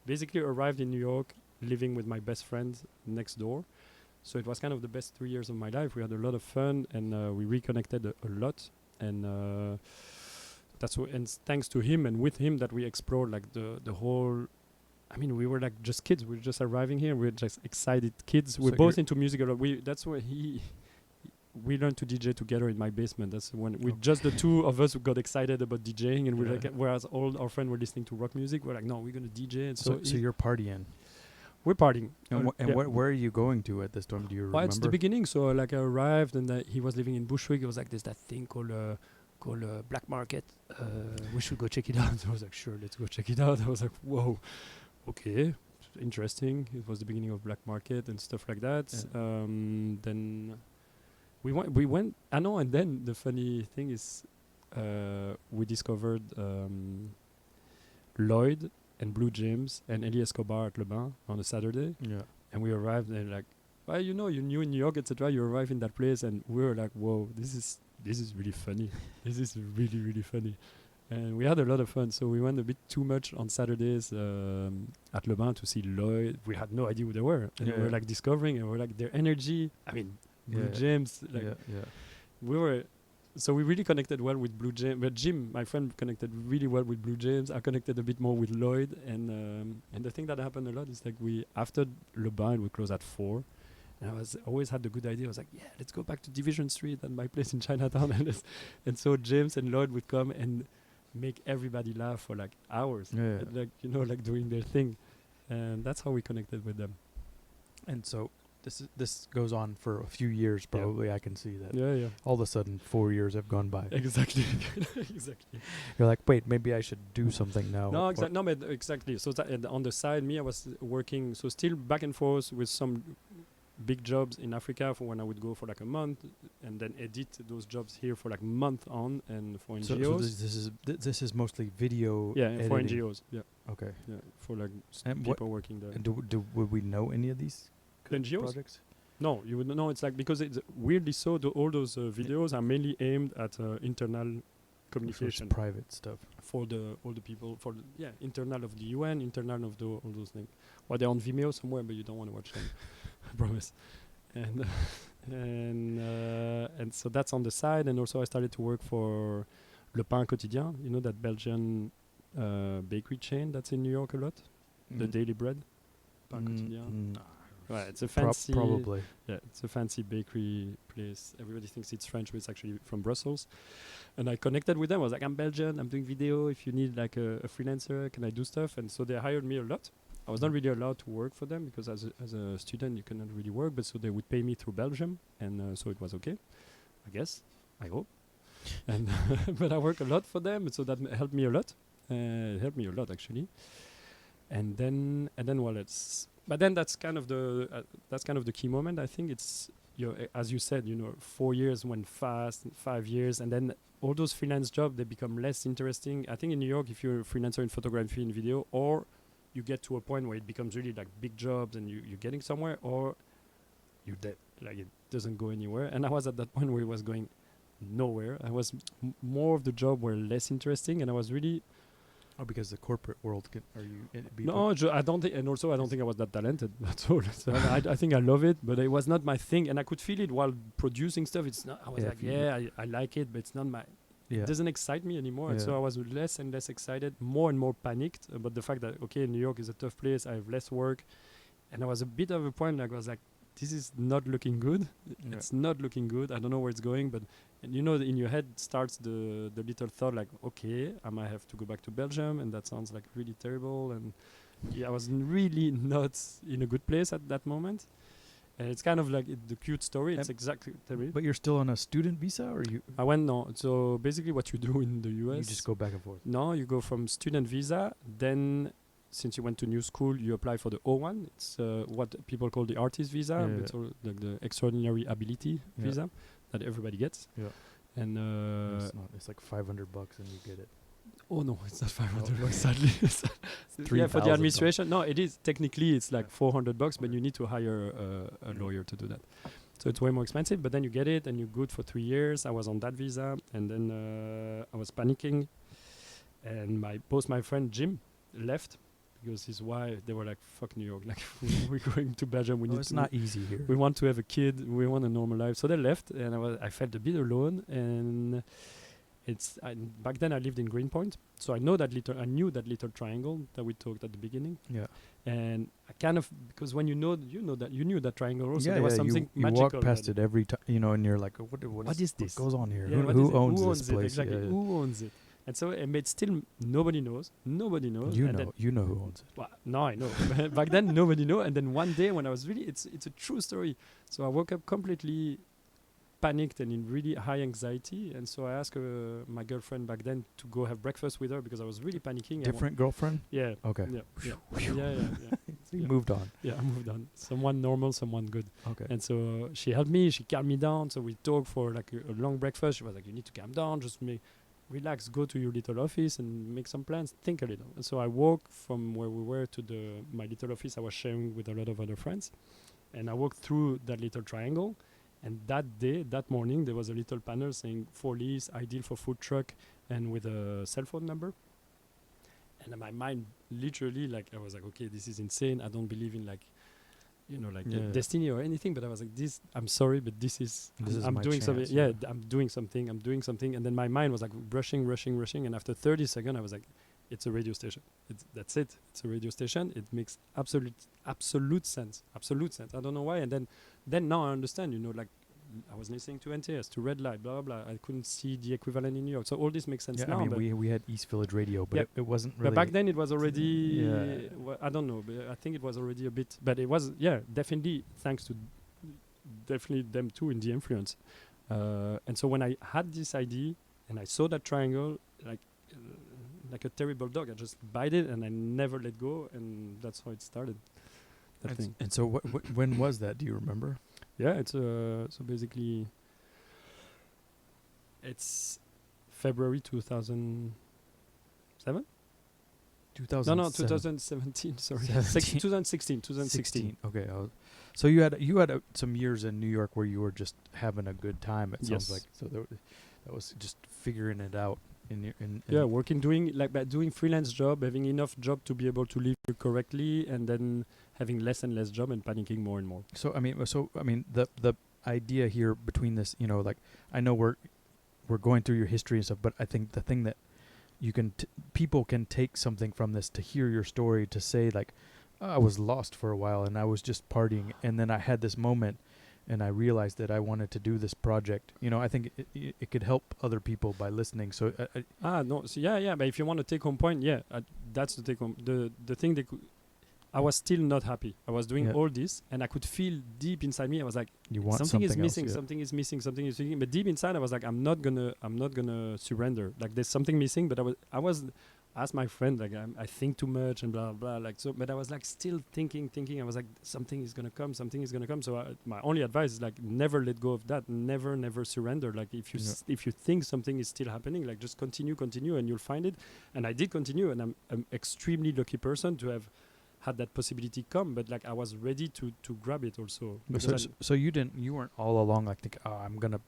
basically arrived in New York, living with my best friend next door. So it was kind of the best 3 years of my life. We had a lot of fun, and we reconnected a lot. And and thanks to him and with him that we explored like the whole. I mean, we were like just kids. We were just arriving here. We were just excited kids. We're So both you're- into music a lot. That's where we learned to DJ together in my basement. That's when we just the two of us who got excited about DJing, and we're Yeah. like, whereas all our friends were listening to rock music, we're like, no, we're gonna DJ. And So so you're partying, we're partying. and Yeah. Where are you going to at this time? Do you Well, it's the remember? beginning. So like I arrived, and he was living in Bushwick. It was like there's that thing called Black Market. We should go check it out. I was like, sure, let's go check it out. I was like, whoa, okay, interesting. It was the beginning of Black Market and stuff like that. Yeah. Then we went. I know. And then the funny thing is, we discovered Lloyd and Blue James and Elie Escobar at Le Bain on a Saturday. Yeah. And we arrived and like, well, you know, you're new in New York, etc. You arrive in that place, and we were like, whoa, this is really funny. This is really, really funny. And we had a lot of fun. So we went a bit too much on Saturdays at Le Bain to see Lloyd. We had no idea who they were. And we were like discovering, and we were like, their energy. I mean, Blue James. Like, we were. So we really connected well with Blue James. But Jim, my friend, connected really well with Blue James. I connected a bit more with Lloyd. And the thing that happened a lot is like after Le Bain, we closed at 4. And I always had the good idea. I was like, yeah, let's go back to Division Street and my place in Chinatown. And so James and Lloyd would come and make everybody laugh for like hours. Yeah. And, like, you know, like doing their thing. And that's how we connected with them. And so this goes on for a few years, probably. I can see that. Yeah. All of a sudden, 4 years have gone by. Exactly. Exactly. You're like, wait, maybe I should do something now. No, Or- no, but exactly. So and on the side, me, I was working, so still back and forth with some big jobs in Africa for when I would go for like a month, and then edit those jobs here for like month on, and for NGOs. So this is mostly video. Yeah, and for editing. NGOs. Yeah, Okay. yeah, for like And what- people working there. And would we know any of these NGOs? projects? No, you would know. It's like because it's weirdly so. All those videos are mainly aimed at internal So it's communication private stuff. for all the people internal of the UN, internal of all those things. Well, they're on Vimeo somewhere, but you don't want to watch them. I promise. and and so that's on the side. And also I started to work for Le Pain Quotidien, you know, that Belgian bakery chain that's in New York a lot, the Daily Bread. Pain Quotidien. Right, it's a fancy, probably. yeah, it's a fancy bakery place. Everybody thinks it's French, but it's actually from Brussels. And I connected with them. I was like, I'm Belgian, I'm doing video. If you need like a freelancer, can I do stuff? And so they hired me a lot. I was not really allowed to work for them because as a student you cannot really work. But so they would pay me through Belgium, and so it was okay, I guess. I hope. And but I work a lot for them, so that helped me a lot. It helped me a lot actually. And then well, it's. But then that's kind of the key moment. I think it's as you said, 4 years went fast, 5 years, and then all those freelance jobs, they become less interesting. I think in New York, if you're a freelancer in photography and video, or you get to a point where it becomes really like big jobs and you're getting somewhere, or you're dead. Like it doesn't go anywhere. And I was at that point where it was going nowhere. I was more of the job were less interesting, and I was really. Oh, because the corporate world No, I don't think, and also I don't think I was that talented at all. So I think I love it, but it was not my thing, and I could feel it while producing stuff. It's not. I was I like it, but it's not my. Yeah. It doesn't excite me anymore, and so I was less and less excited, more and more panicked about the fact that New York is a tough place. I have less work, and I was a bit of a point. Like I was like, this is not looking good. Yeah. It's not looking good. I don't know where it's going, but. And in your head starts the little thought like, okay, I might have to go back to Belgium, and that sounds like really terrible. And I was really not in a good place at that moment. And it's kind of like the cute story. It's exactly. But you're still on a student visa, or you? I went no. So basically, what you do in the US, you just go back and forth. No, you go from student visa. Then, since you went to new school, you apply for the O1. It's what people call the artist visa. It's like the extraordinary ability visa that everybody gets. Yeah. And it's like $500 and you get it. Oh no, it's not $500 sadly. For the administration. No, it is technically it's like $400, but you need to hire a lawyer to do that. So it's way more expensive, but then you get it and you're good for 3 years. I was on that visa, and then I was panicking, and my friend Jim left. Because his wife, they were like, "Fuck New York! Like we're going to Belgium. It's not easy here. We want to have a kid. We want a normal life." So they left, and I felt a bit alone. And back then I lived in Greenpoint, so I knew that little triangle that we talked at the beginning. Yeah. And I kind of, because when you knew that triangle also, there was something you magical. You walk past it every time, and you're like, "What is this? What goes on here? Yeah, who owns this place? Exactly. Who owns it?" And so, but still, nobody knows. Nobody knows. You know who owns it. Well, no, I know. Back then, nobody knew. And then one day, when I was it's a true story. So I woke up completely panicked and in really high anxiety. And so I asked my girlfriend back then to go have breakfast with her because I was really panicking. Different girlfriend? Yeah. Okay. Yeah. So you moved on. Yeah, I moved on. Someone normal, someone good. Okay. And so she helped me. She calmed me down. So we talked for like a long breakfast. She was like, "You need to calm down. Just relax, go to your little office and make some plans, think a little." And so I walked from where we were to my little office I was sharing with a lot of other friends. And I walked through that little triangle. And that morning, there was a little panel saying for lease, ideal for food truck, and with a cell phone number. And in my mind, literally, like, I was like, okay, this is insane. I don't believe in destiny or anything, but I was like, I'm sorry, but I'm doing something. Yeah, I'm doing something. And then my mind was like rushing. And after 30 seconds, I was like, it's a radio station. That's it. It's a radio station. It makes absolute sense. I don't know why. And then now I understand, like, I was listening to NTS, to Red Light, blah, blah, blah. I couldn't see the equivalent in New York. So all this makes sense now. I mean, we had East Village Radio, but it wasn't really... But back then it was already... I don't know, but I think it was already a bit... But it was, definitely thanks to them too in the influence. And so when I had this idea and I saw that triangle, like a terrible dog, I just bite it and I never let go, and that's how it started. And so when was that? Do you remember? Yeah, it's so basically it's February 2007. 2017. Sorry, 2016. Okay, so you had some years in New York where you were just having a good time. It sounds like so. That was just figuring it out working, doing freelance job, having enough job to be able to live correctly, and then having less and less job and panicking more and more. So I mean, the idea here between this, you know, like I know we're going through your history and stuff, but I think the thing that you can people can take something from this to hear your story, to say like, oh, I was lost for a while and I was just partying, and then I had this moment and I realized that I wanted to do this project. You know, I think it could help other people by listening. So No, so yeah, but if you want to take home point, that's the take home. The thing that I was still not happy. I was doing all this, and I could feel deep inside me. I was like, you want something is missing. else, Something is missing. Something is missing. But deep inside, I was like, I'm not gonna surrender. Like there's something missing. But I was asked my friend, like I think too much and blah blah. Like so, but I was like still thinking. I was like, something is gonna come. Something is gonna come. So my only advice is like, never let go of that. Never surrender. Like if you if you think something is still happening, like just continue, and you'll find it. And I did continue, and I'm an extremely lucky person to have had that possibility come, but like I was ready to grab it also. So you weren't all along like think, oh, I'm gonna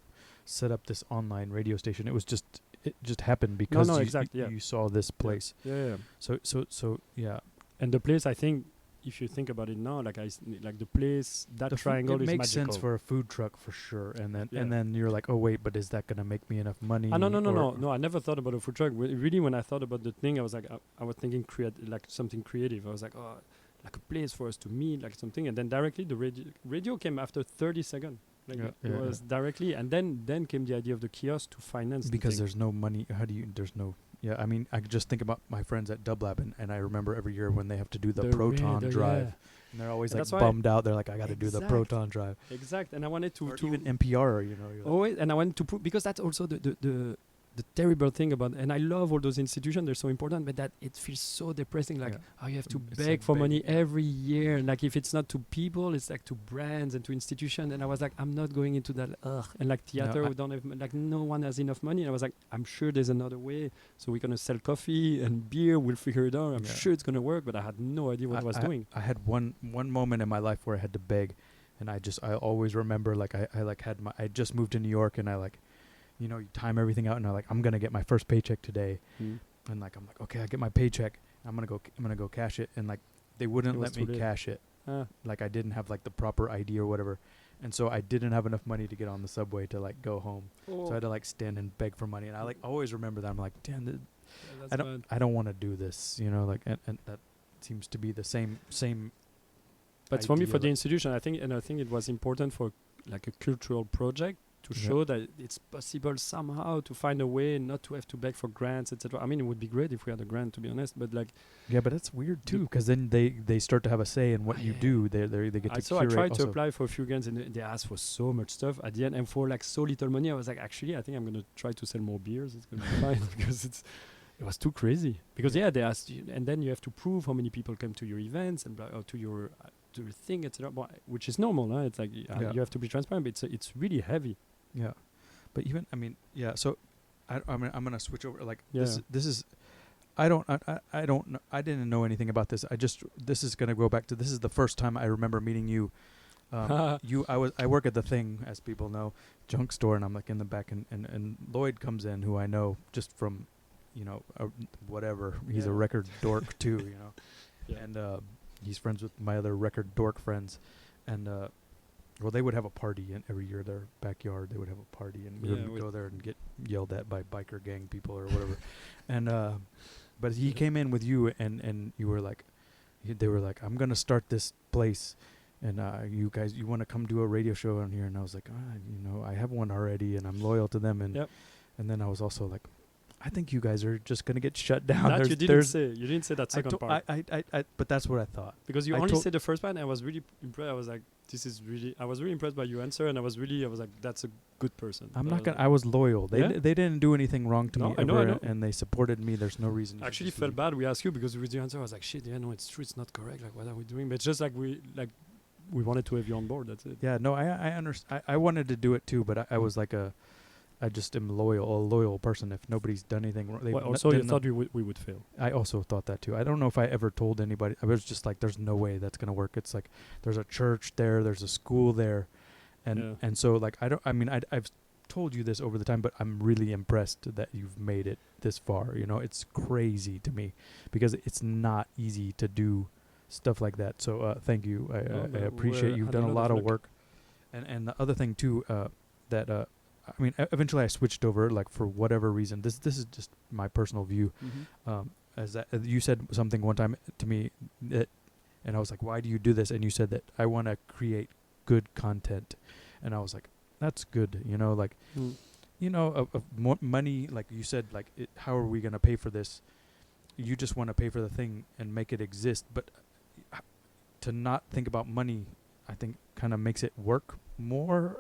set up this online radio station. It just happened because you saw this place. Yeah. So yeah. And the place, I think, if you think about it now, like like the place, that the triangle is magical. It makes sense for a food truck for sure. And then you're like, oh wait, but is that gonna make me enough money? No. I never thought about a food truck. Really, when I thought about the thing, I was like, I was thinking like something creative. I was like, oh, like a place for us to meet, like something. And then directly the radio came after 30 seconds. Like it was directly, and then came the idea of the kiosk to finance. Because there's no money. There's no. Yeah, I mean, I could just think about my friends at Dub Lab, and I remember every year when they have to do the proton drive, and they're always like bummed out. They're like, I got to do the proton drive. Exact, and I wanted to even NPR, you know. Always, and I wanted to put, because that's also the terrible thing about, and I love all those institutions, they're so important, but that it feels so depressing, like you have to beg for money every year, and like if it's not to people, it's like to brands and to institutions, and I was like, I'm not going into that, and like theater, we don't have, like no one has enough money, and I was like, I'm sure there's another way, so we're gonna sell coffee and beer, we'll figure it out, I'm sure it's gonna work, but I had no idea what I was doing. I had one moment in my life where I had to beg, and I always remember, like I just moved to New York, and I like, you know, you time everything out, and I'm like, I'm gonna get my first paycheck today, and like I'm like, okay, I get my paycheck, I'm gonna go cash it, and like they wouldn't let me cash it, like I didn't have like the proper ID or whatever, and so I didn't have enough money to get on the subway to like go home, so I had to like stand and beg for money, and I like always remember that. I'm like, damn, I don't want to do this, you know, like, and that seems to be the same. But for me, for the institution, I think it was important for like a cultural project to show that it's possible somehow to find a way not to have to beg for grants, etc. I mean, it would be great if we had a grant, to be honest, but like... Yeah, but that's weird too, because then they start to have a say in what you do. They get to curate. I tried to apply for a few grants, and they asked for so much stuff at the end, and for like so little money, I was like, actually, I think I'm going to try to sell more beers. It's going to be fine, because it was too crazy. Because they asked you, and then you have to prove how many people come to your events and to your thing, etc. Which is normal, huh? It's like you have to be transparent, but it's really heavy. Yeah, but even So, I'm gonna switch over. Like this is, I didn't know anything about this. This is gonna go back to, this is the first time I remember meeting you. I work at the Thing, as people know, junk store, and I'm like in the back, and Lloyd comes in, who I know just from, you know, whatever. He's a record dork too, you know, and he's friends with my other record dork friends, and. Well, they would have a party every year. Their backyard, they would have a party, and we would go there and get yelled at by biker gang people or whatever. And but he came in with you, and you were like, they were like, I'm gonna start this place, and you want to come do a radio show on here? And I was like, you know, I have one already, and I'm loyal to them. And and then I was also like, I think you guys are just gonna get shut down. That you didn't say that second part. But that's what I thought. Because you only said the first part, and I was really impressed. I was like, I was really impressed by your answer, and I was like, that's a good person. I was loyal. They didn't do anything wrong to me ever, I know. And they supported me. There's no reason. I actually felt bad. We asked you because with your answer, I was like, shit, no, it's true. It's not correct. Like, what are we doing? But it's just like we wanted to have you on board. That's it. Yeah, no, I understand. I wanted to do it too, but I was like I just am a loyal person. If nobody's done anything wrong, also you thought we would fail. I also thought that too. I don't know if I ever told anybody. I was just like, there's no way that's gonna work. It's like there's a church there, there's a school there, and so like I've told you this over the time, but I'm really impressed that you've made it this far. You know, it's crazy to me because it's not easy to do stuff like that. So thank you. I appreciate you've done a lot of work. And the other thing too, that I mean, eventually I switched over, like for whatever reason. This is just my personal view. As that you said something one time to me, that, and I was like, why do you do this? And you said that I want to create good content, and I was like, that's good. You know, like, you know, more money, like you said, like how are we gonna pay for this? You just want to pay for the thing and make it exist, but to not think about money, I think kind of makes it work more.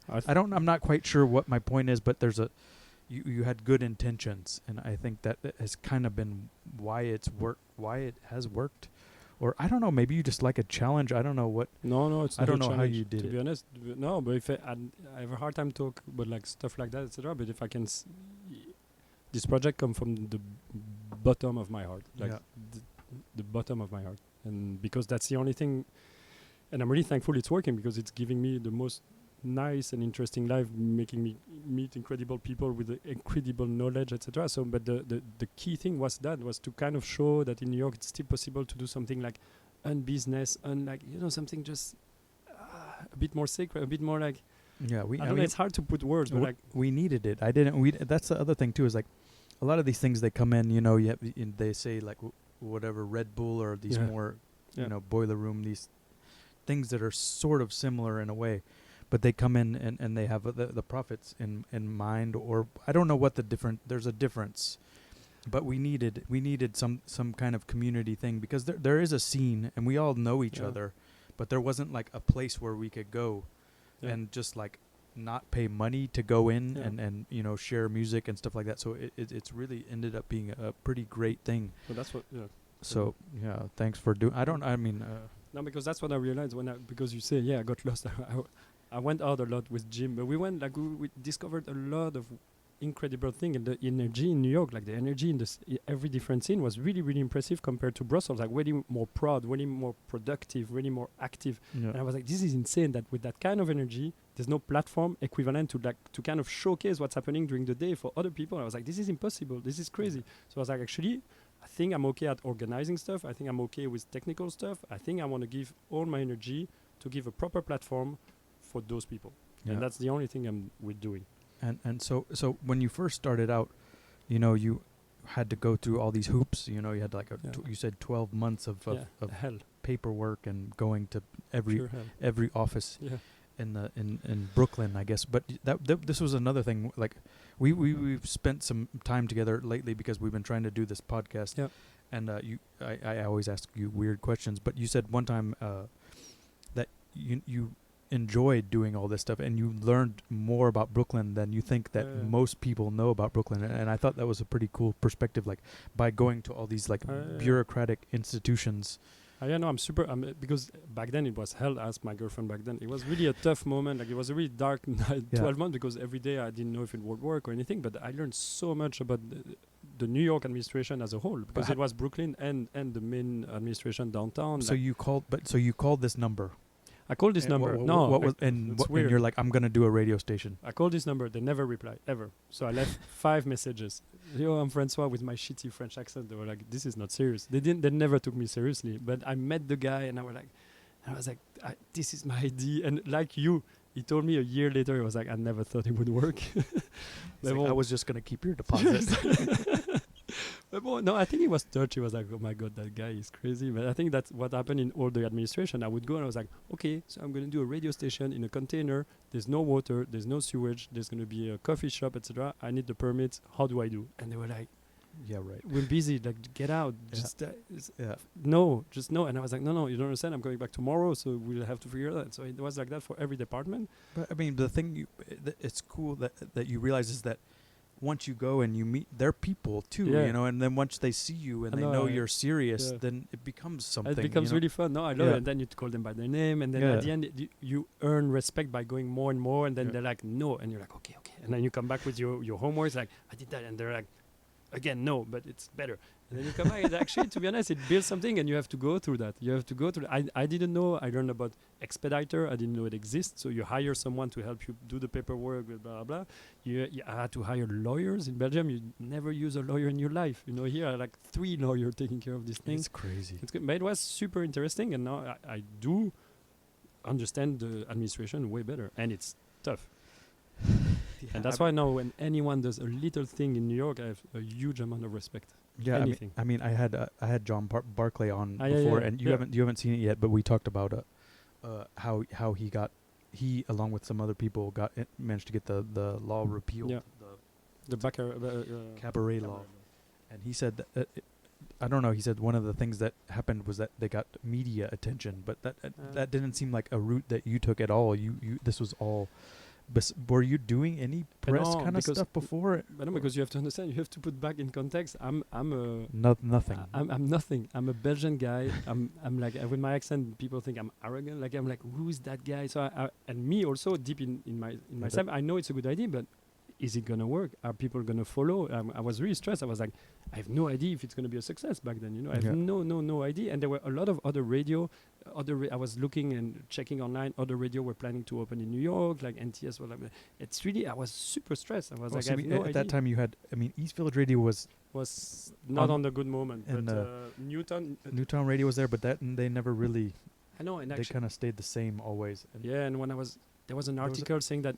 I'm not quite sure what my point is, but there's you had good intentions, and I think that has kind of been why it has worked. Or I don't know, maybe you just like a challenge. I don't know what. No, it's I not don't a know how challenge, you did to it. be honest, no, but if I have a hard time talk about like stuff like that, etc. But if I can, this project come from the bottom of my heart, like the bottom of my heart, and because that's the only thing, and I'm really thankful it's working because it's giving me the most nice and interesting life, making me meet incredible people with incredible knowledge, etc. So, but the key thing was to kind of show that in New York it's still possible to do something like business, like, you know, something just a bit more sacred, a bit more like, I I don't mean, know, it's hard to put words, but like we needed it. That's the other thing too, is like a lot of these things they come in, you know, they say like whatever Red Bull or these more, you know, Boiler Room, these things that are sort of similar in a way. But they come in and they have the profits in mind, or I don't know what there's a difference, but we needed some kind of community thing, because there is a scene and we all know each other, but there wasn't like a place where we could go and just like not pay money to go in and you know, share music and stuff like that. So it's really ended up being a pretty great thing. But that's what So thanks for doing. No, because that's what I realized because you say I got lost. I went out a lot with Jim, but we went like we discovered a lot of incredible thing, and the energy in New York, like the energy in every different scene was really, really impressive compared to Brussels. Like really more proud, really more productive, really more active. And I was like, this is insane that with that kind of energy, there's no platform equivalent to kind of showcase what's happening during the day for other people. I was like, this is impossible. This is crazy. So I was like, actually, I think I'm okay at organizing stuff. I think I'm okay with technical stuff. I think I want to give all my energy to give a proper platform for those people, and that's the only thing we're doing. And so when you first started out, you know, you had to go through all these hoops. You know, you had like you said 12 months of hell, paperwork and going to every office in Brooklyn, I guess. But this was another thing. Like we've spent some time together lately because we've been trying to do this podcast. Yeah. And I always ask you weird questions, but you said one time that you enjoyed doing all this stuff and you learned more about Brooklyn than you think that most people know about Brooklyn, and I thought that was a pretty cool perspective, like by going to all these like bureaucratic institutions. No, I'm super because back then it was hell. Asked my girlfriend back then. It was really a tough moment. Like it was a really dark 12 months because every day I didn't know if it would work or anything, but I learned so much about the New York administration as a whole, because it was Brooklyn and the main administration downtown. So you called this number. I called this number. And you're like, I'm gonna do a radio station. I called this number. They never replied ever. So I left 5 messages. Yo, I'm Francois with my shitty French accent. They were like, this is not serious. They never took me seriously. But I met the guy, and I was like, this is my idea. And like you, he told me a year later. He was like, I never thought it would work. Like, I was just gonna keep your deposit. But no, I think he was touched. He was like, oh my God, that guy is crazy. But I think that's what happened in all the administration. I would go and I was like, okay, so I'm going to do a radio station in a container. There's no water. There's no sewage. There's going to be a coffee shop, etc. I need the permits. How do I do? And they were like, yeah, right. We're busy. Like, get out. Just no. And I was like, no, you don't understand. I'm going back tomorrow, so we'll have to figure it out. So it was like that for every department. But I mean, the thing it's cool that you realize is that once you go and you meet their people too, you know, and then once they see you and they know you're serious, then it becomes something. It becomes really fun. No, I love it. And then you call them by their name, and then at the end you earn respect by going more and more, and then they're like, no, and you're like, okay, and then you come back with your homework, like, I did that, and they're like, again, no, but it's better. And then you come back, and actually, to be honest, it builds something, and you have to go through that. You have to go through. I didn't know. I learned about Expediter. I didn't know it exists. So you hire someone to help you do the paperwork, blah blah blah. You had to hire lawyers in Belgium. You never use a lawyer in your life. You know, here are like 3 lawyers taking care of these things. It's crazy. It's good, but it was super interesting, and now I do understand the administration way better, and it's tough. And that's why now when anyone does a little thing in New York, I have a huge amount of respect. Yeah, Anything. I mean, I had John Barclay on Yeah, before, yeah, and you haven't seen it yet, but we talked about how he along with some other people managed to get the law repealed, Yeah. The cabaret law, and he said that I don't know. He said one of the things that happened was that they got media attention, but that didn't seem like a route that you took at all. This was all. Were you doing any press kind of stuff before? But no, because you have to understand, you have to put back in context. I'm a nothing. I'm nothing. I'm a Belgian guy. I'm like with my accent, people think I'm arrogant. Like I'm like, who is that guy? So and me also deep in myself, I know it's a good idea, but is it gonna work? Are people gonna follow? I was really stressed. I was like, I have no idea if it's gonna be a success back then. You know, I have no idea. And there were a lot of other radio. I was looking and checking online. Other radio were planning to open in New York, like NTS. Like, it's really. I was super stressed. I was like, I have no idea. At that time, you had. I mean, East Village Radio was not on the good moment. And but Newtown Radio was there, but they never really. I know, and they kind of stayed the same always. And and when there was an article saying that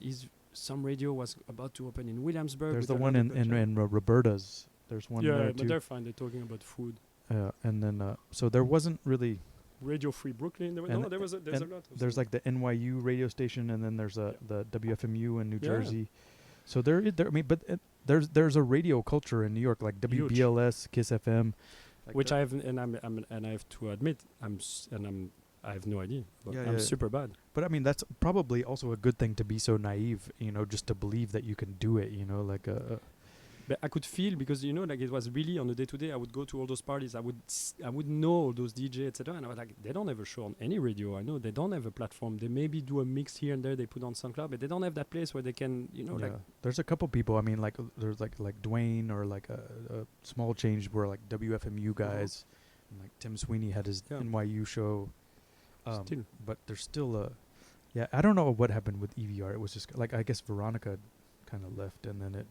some radio was about to open in Williamsburg. There's the one in Roberta's. There's one there too. Yeah, but they're fine. They're talking about food. And then so there wasn't really Radio Free Brooklyn. There's a lot. There's like the NYU radio station, and then there's the WFMU in New Jersey. So there's a radio culture in New York, like WBLS, Kiss FM, like which I have, and I have to admit, I have no idea. But I'm super bad. But I mean, that's probably also a good thing to be so naive, you know, just to believe that you can do it, you know, like But I could feel, because you know, like it was really on the day to day. I would go to all those parties. I would know all those DJ, etc. And I was like, they don't have a show on any radio. I know they don't have a platform. They maybe do a mix here and there. They put on SoundCloud, but they don't have that place where they can, you know, like. There's a couple people. I mean, like there's like Dwayne or like a Small Change were like WFMU guys, and like Tim Sweeney had his NYU show. Still. But there's still I don't know what happened with EVR. It was just like, I guess Veronica kind of left, and then it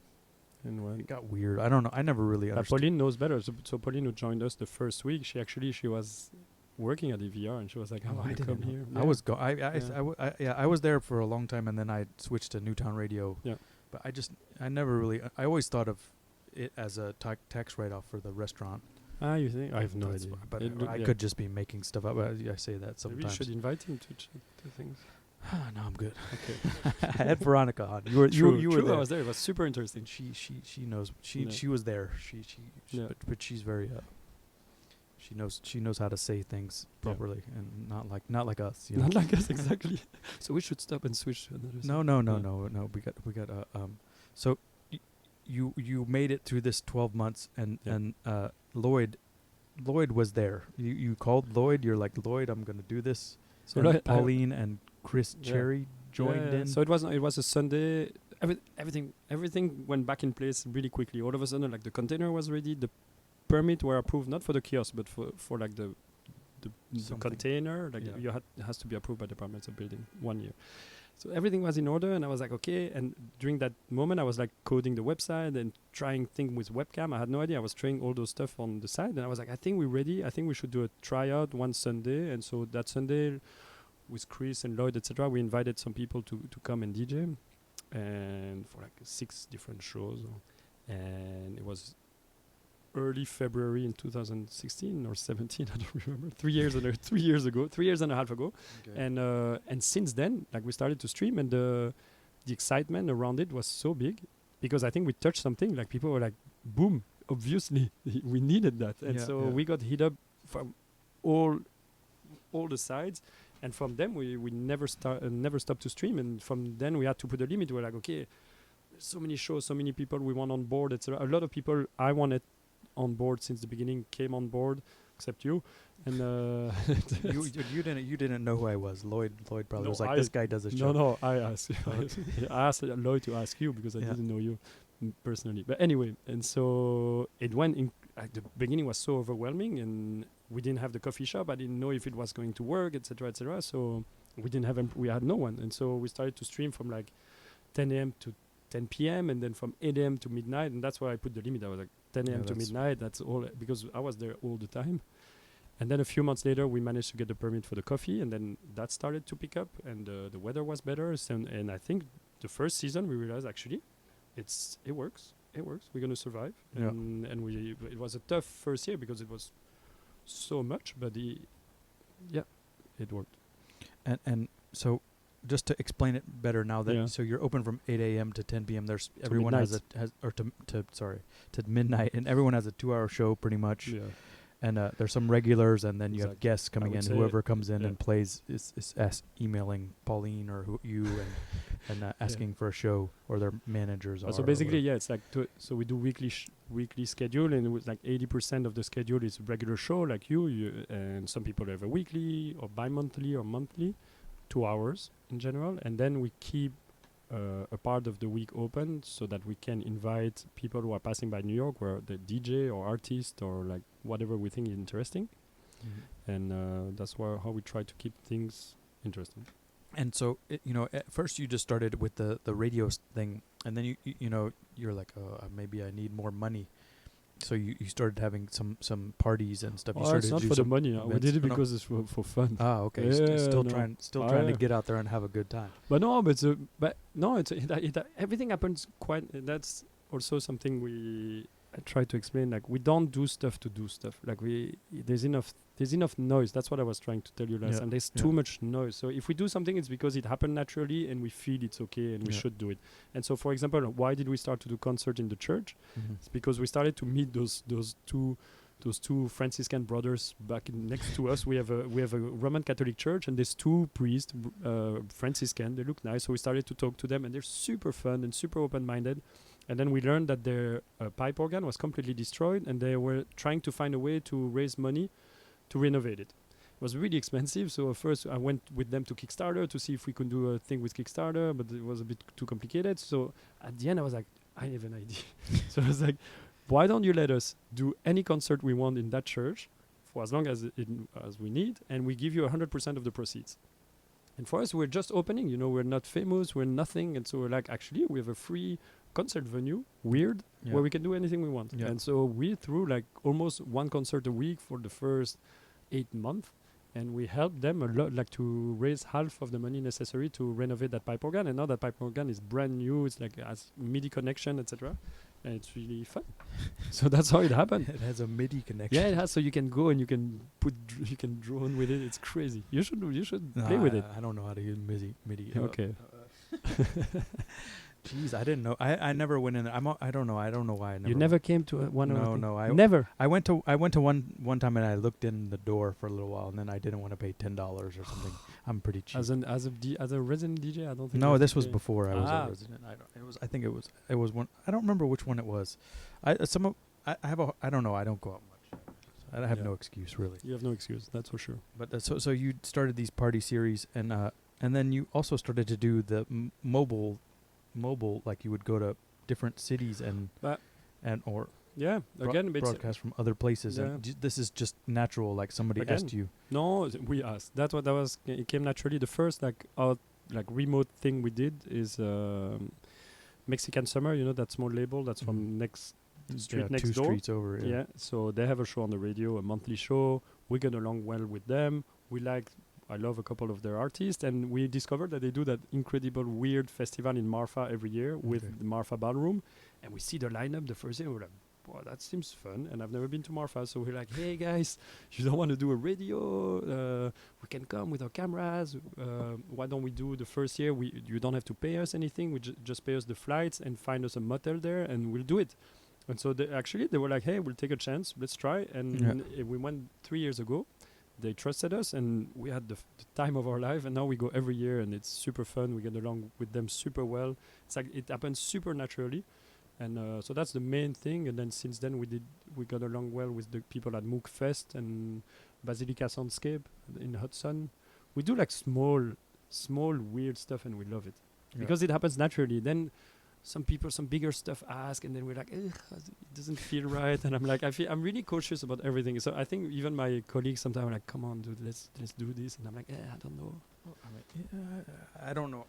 got weird. I don't know. I never really understood. Pauline knows better. So Pauline, who joined us the first week, she was working at EVR, and she was like, "Oh, I come here." I was I was there for a long time, and then I switched to Newtown Radio. Yeah. But I never really. I always thought of it as a tax write-off for the restaurant. You think? I have no idea. But I could just be making stuff up. I say that sometimes. Maybe you should invite him to things. No, I'm good. Okay. I had Veronica on. You were there. I was there. It was super interesting. She knows. She was there. But she's very. She knows how to say things properly, and not like us. You know? Not like us, exactly. So we should stop and switch to another. No. We got. So you made it through this 12 months, and Lloyd was there. You called Lloyd. You're like, Lloyd, I'm gonna do this. So Pauline and Chris Cherry joined in. So it was a Sunday. Everything went back in place really quickly. All of a sudden, like the container was ready. The permit were approved, not for the kiosk, but for like the container. Like it has to be approved by the Department of Building 1 year. So everything was in order, and I was like, okay. And during that moment, I was like coding the website and trying things with webcam. I had no idea. I was trying all those stuff on the side, and I was like, I think we're ready. I think we should do a tryout one Sunday. And so that Sunday, with Chris and Lloyd, etc., we invited some people to come and DJ, and for like 6 different shows. And it was early February in 2016 or 17, I don't remember. 3 years and 3 years ago, 3 years and a half ago. Okay. And since then, like we started to stream, and the excitement around it was so big, because I think we touched something. Like people were like, boom, obviously we needed that. And we got hit up from all the sides, and from them we never stopped to stream. And from then we had to put a limit. We're like, okay, there's so many shows, so many people we want on board, etc. A lot of people I wanted on board since the beginning came on board, except you. And you didn't know who I was. Lloyd probably was like, this guy does a show. No, I asked you. I asked Lloyd to ask you, because I didn't know you. personally. But anyway, and so it went in. At the beginning was so overwhelming, and we didn't have the coffee shop. I didn't know if it was going to work, etc., etc. So we didn't have. We had no one, and so we started to stream from like 10 a.m. to 10 p.m. and then from 8 a.m. to midnight, and that's why I put the limit. I was like 10 a.m. to midnight. That's all because I was there all the time. And then a few months later, we managed to get the permit for the coffee, and then that started to pick up, and the weather was better. So, and I think the first season we realized actually, it works. It works. We're gonna survive. Yeah. And it was a tough first year because it was so much, but it worked. And so, just to explain it better now that so you're open from 8 a.m. to 10 p.m. There's everyone has to midnight, and everyone has a 2-hour show pretty much. Yeah. And there's some regulars, and then you have guests coming in. Whoever comes in and plays is emailing Pauline or you and asking for a show, or their managers. So basically, it's like so we do weekly schedule, and it was like 80% of the schedule is regular show, like you, and some people have a weekly or bi-monthly or monthly, 2 hours in general, and then we keep a part of the week open so that we can invite people who are passing by New York, where the DJ or artist or like whatever we think is interesting, and that's how we try to keep things interesting. And so at first you just started with the radio thing, and then you're like, maybe I need more money. So you started having some parties and stuff. It's not for the money. We did it because it's for fun. Ah, okay. Still trying to get out there and have a good time. But everything happens quite. That's also something I try to explain. Like, we don't do stuff to do stuff. Like, there's enough noise. That's what I was trying to tell you last time. There's too much noise. So if we do something, it's because it happened naturally and we feel it's okay and we should do it. And so, for example, why did we start to do concert in the church? It's because we started to meet those two Franciscan brothers back next to us. We have a Roman Catholic church, and there's two priests, Franciscan. They look nice, so we started to talk to them, and they're super fun and super open-minded. And then we learned that their pipe organ was completely destroyed, and they were trying to find a way to raise money to renovate it. It was really expensive, so first I went with them to Kickstarter to see if we could do a thing with Kickstarter, but it was a bit too complicated. So at the end I was like, I have an idea. So I was like, why don't you let us do any concert we want in that church for as long as we need, and we give you 100% of the proceeds. And for us, we're just opening, we're not famous, we're nothing, and so we're like, actually, we have a free concert venue, where we can do anything we want. And so we threw like almost one concert a week for the first 8 months, and we helped them a lot, like to raise half of the money necessary to renovate that pipe organ. And now that pipe organ is brand new, it's like has MIDI connection, etc. And it's really fun. So that's how it happened. It has a MIDI connection. Yeah, it has. So you can go and you can you can drone with it. It's crazy. You should play with it. I don't know how to use MIDI. Okay. Jeez, I didn't know. I never went in there. I don't know why I never. You never came to one? No. I never. I went to one time, and I looked in the door for a little while, and then I didn't want to pay $10 or something. I'm pretty cheap. As a resident DJ, I don't think. No, this was before I was a resident. I think it was one. I don't remember which one it was. I don't know. I don't go out much. So I have no excuse really. You have no excuse. That's for sure. But so you started these party series, and then you also started to do the mobile, like you would go to different cities and broadcast from other places. And this is just natural, like somebody asked you. No, we asked. That's what that was. It came naturally. The first remote thing we did is Mexican Summer. That small label that's from next street next 2 door. Streets over. Yeah. So they have a show on the radio, a monthly show. We get along well with them. I love a couple of their artists, and we discovered that they do that incredible weird festival in Marfa every year with the Marfa Ballroom, and we see the lineup the first year, and we're like, wow, that seems fun, and I've never been to Marfa, so we're like, hey guys, you don't want to do a radio? We can come with our cameras. Why don't we do the first year? You don't have to pay us anything. We just pay us the flights and find us a motel there, and we'll do it. And so they were like, hey, we'll take a chance. Let's try. And we went 3 years ago. They trusted us, and we had the time of our life, and now we go every year, and it's super fun. We get along with them super well. It's like it happens super naturally, and so that's the main thing. And then since then, we got along well with the people at Mook Fest and Basilica Soundscape in Hudson. We do like small weird stuff, and we love it because it happens naturally. Then some people, some bigger stuff ask, and then we're like, ugh, it doesn't feel right. And I'm like, I'm really cautious about everything. So I think even my colleagues sometimes are like, come on, dude, let's do this. And I'm like, I don't know. I mean, I don't know.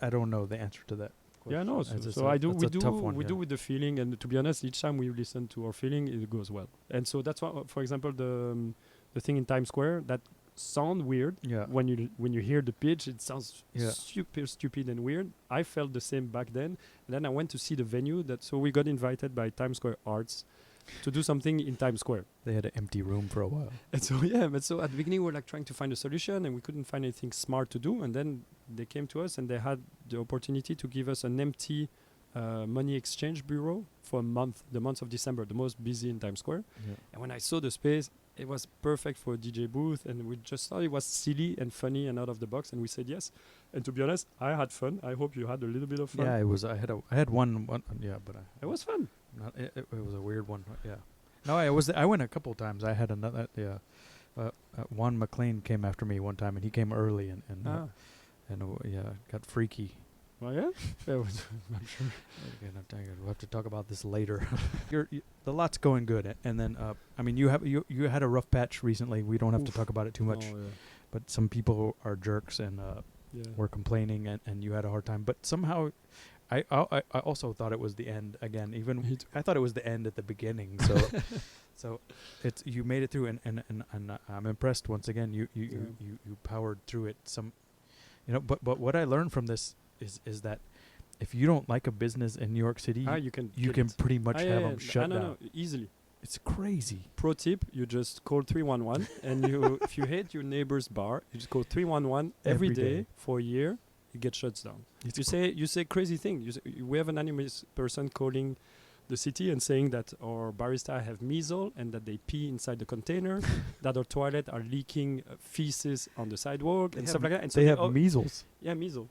I don't know the answer to that. Yeah, no. So I do. We do with the feeling, and to be honest, each time we listen to our feeling, it goes well. And so that's why, for example, the thing in Times Square that sound weird. Yeah. When you hear the pitch, it sounds Yeah. super stupid and weird. I felt the same back then. And then I went to see the venue. So we got invited by Times Square Arts to do something in Times Square. They had an empty room for a while. And so but so at the beginning we were like trying to find a solution, and we couldn't find anything smart to do. And then they came to us, and they had the opportunity to give us an empty money exchange bureau for a month, the month of December, the most busy in Times Square. Yeah. And when I saw the space, it was perfect for a DJ booth, and we just thought it was silly and funny and out of the box, and we said yes. And to be honest, I had fun. I hope you had a little bit of fun. Yeah, it was. I had one. Yeah, but it was fun. It was a weird one. Yeah. No, I went a couple times. I had another. Yeah. Juan McLean came after me one time, and he came early, and got freaky. Well, yeah. I'm sure. We'll have to talk about this later. The lot's going good, and then I mean, you had a rough patch recently. We don't have to talk about it too much, but some people are jerks and were complaining, and you had a hard time. But somehow, I also thought it was the end again. Even I thought it was the end at the beginning. So, so it's you made it through, and I'm impressed once again. You powered through it. But what I learned from this is that if you don't like a business in New York City, you can pretty much have them shut down. No, easily. It's crazy. Pro tip: you just call 311, and if you hate your neighbor's bar, you just call 311 every day for a year. You get shut down. You say crazy thing. We have an anonymous person calling the city and saying that our barista have measles and that they pee inside the container, that our toilet are leaking feces on the sidewalk and stuff like that. And they have measles. Yeah, measles.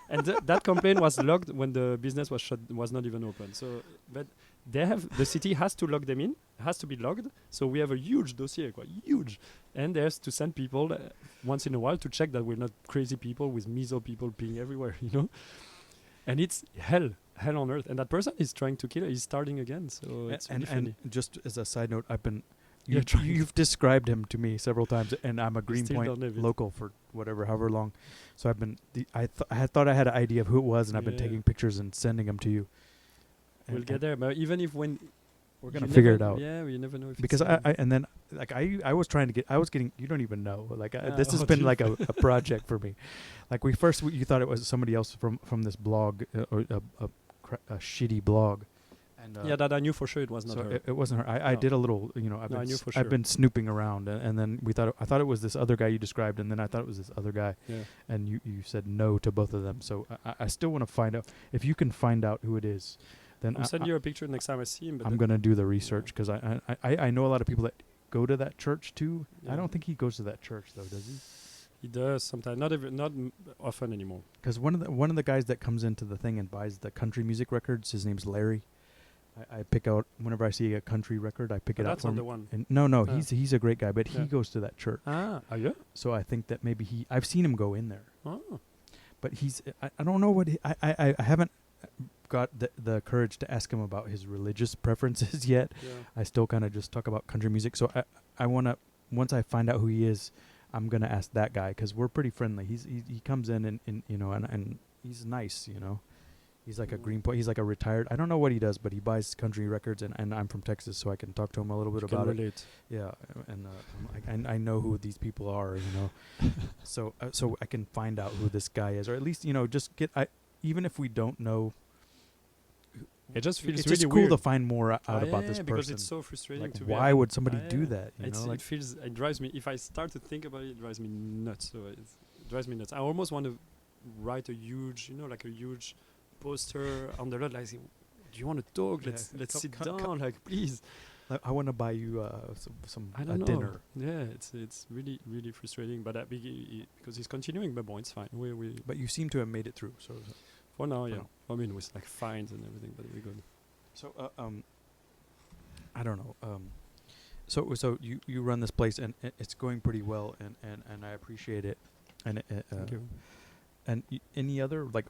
And that complaint was logged when the business was not even open. So, but the city has to log them in, has to be logged. So we have a huge dossier, quite huge, and there's to send people once in a while to check that we're not crazy people with measles people peeing everywhere, And it's hell on earth. And that person is trying to kill it. He's starting again. So it's really funny. And just as a side note, you've described him to me several times, and I'm a Greenpoint local for however long. So I've been. I thought I had an idea of who it was, and I've been taking pictures and sending them to you. We'll get there, but even if when we're gonna figure it out. Yeah, you never know. Because I was trying to get. I was getting. You don't even know. This has been like a project for me. Like you thought it was somebody else from this blog or a shitty blog. And that I knew for sure it was not her. It wasn't her. I did a little. I knew for sure. I've been snooping around, and then I thought it was this other guy you described, and then I thought it was this other guy. Yeah. And you said no to both of them. So I still want to find out if you can find out who it is. Then I'll send you a picture next time I see him. But I'm gonna do the research because I know a lot of people that go to that church too. Yeah. I don't think he goes to that church though, does he? He does sometimes, not often anymore. Because one of the guys that comes into the thing and buys the country music records, his name's Larry. I pick out whenever I see a country record, I pick it out. That's not the one. And no, he's a great guy, but he goes to that church. Yeah. So I think that maybe I've seen him go in there. Oh. But I don't know what I haven't got the courage to ask him about his religious preferences yet. Yeah. I still kind of just talk about country music. So I want to, once I find out who he is, I'm gonna ask that guy because we're pretty friendly. He comes in and he's nice. He's like a Greenpoint. He's like a retired. I don't know what he does, but he buys country records, and I'm from Texas, so I can talk to him a little bit about it. Yeah, and I know who these people are, so I can find out who this guy is, or at least just get. Even if we don't know, it just feels it's really just cool weird to find more out about this person. Because it's so frustrating. Like, why would somebody do that? It drives me. If I start to think about it, it drives me nuts. So it drives me nuts. I almost want to write a huge, like a huge poster on the road, like, do you want to talk? Let's sit down, like, please. I want to buy you some dinner. Yeah, it's really really frustrating, but because he's continuing, but it's fine. But you seem to have made it through, so for now, yeah. I mean, with like fines and everything, but we're good. So I don't know. So you run this place and it's going pretty well, and I appreciate it. And thank you. And any other like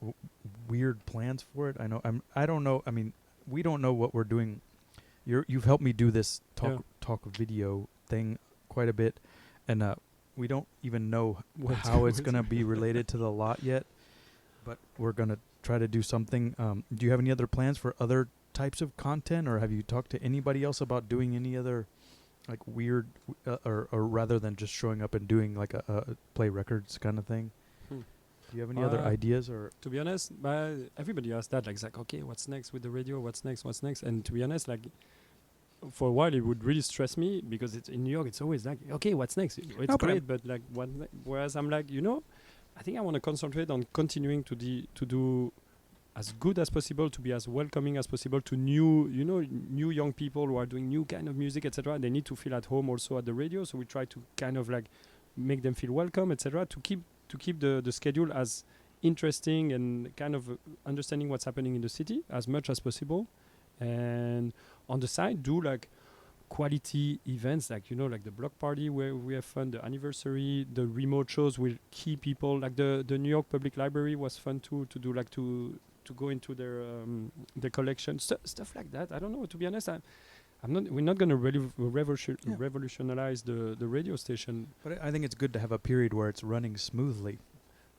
weird plans for it? I don't know. I mean, we don't know what we're doing. You've helped me do this talk video thing quite a bit, and we don't even know how it's gonna be related to the lot yet. But we're gonna try to do something. Do you have any other plans for other types of content, or have you talked to anybody else about doing any other like weird, or rather than just showing up and doing like a play records kind of thing? Do you have any other ideas? Or to be honest, everybody asks that. Like, it's like, okay, what's next with the radio? What's next? What's next? And to be honest, like, for a while, it would really stress me because it's in New York. It's always like, okay, what's next? It's great, but like, whereas I'm like, I think I want to concentrate on continuing to do as good as possible, to be as welcoming as possible to new young people who are doing new kind of music, etc. They need to feel at home also at the radio, so we try to kind of like make them feel welcome, etc. To keep the schedule as interesting and kind of understanding what's happening in the city as much as possible, and on the side do like quality events, like like the block party where we have fun, the anniversary, the remote shows with key people, like the New York Public Library was fun too, to do like to go into their collection, stuff like that. I don't know, to be honest. We're not going to really revolutionize the radio station. But I think it's good to have a period where it's running smoothly.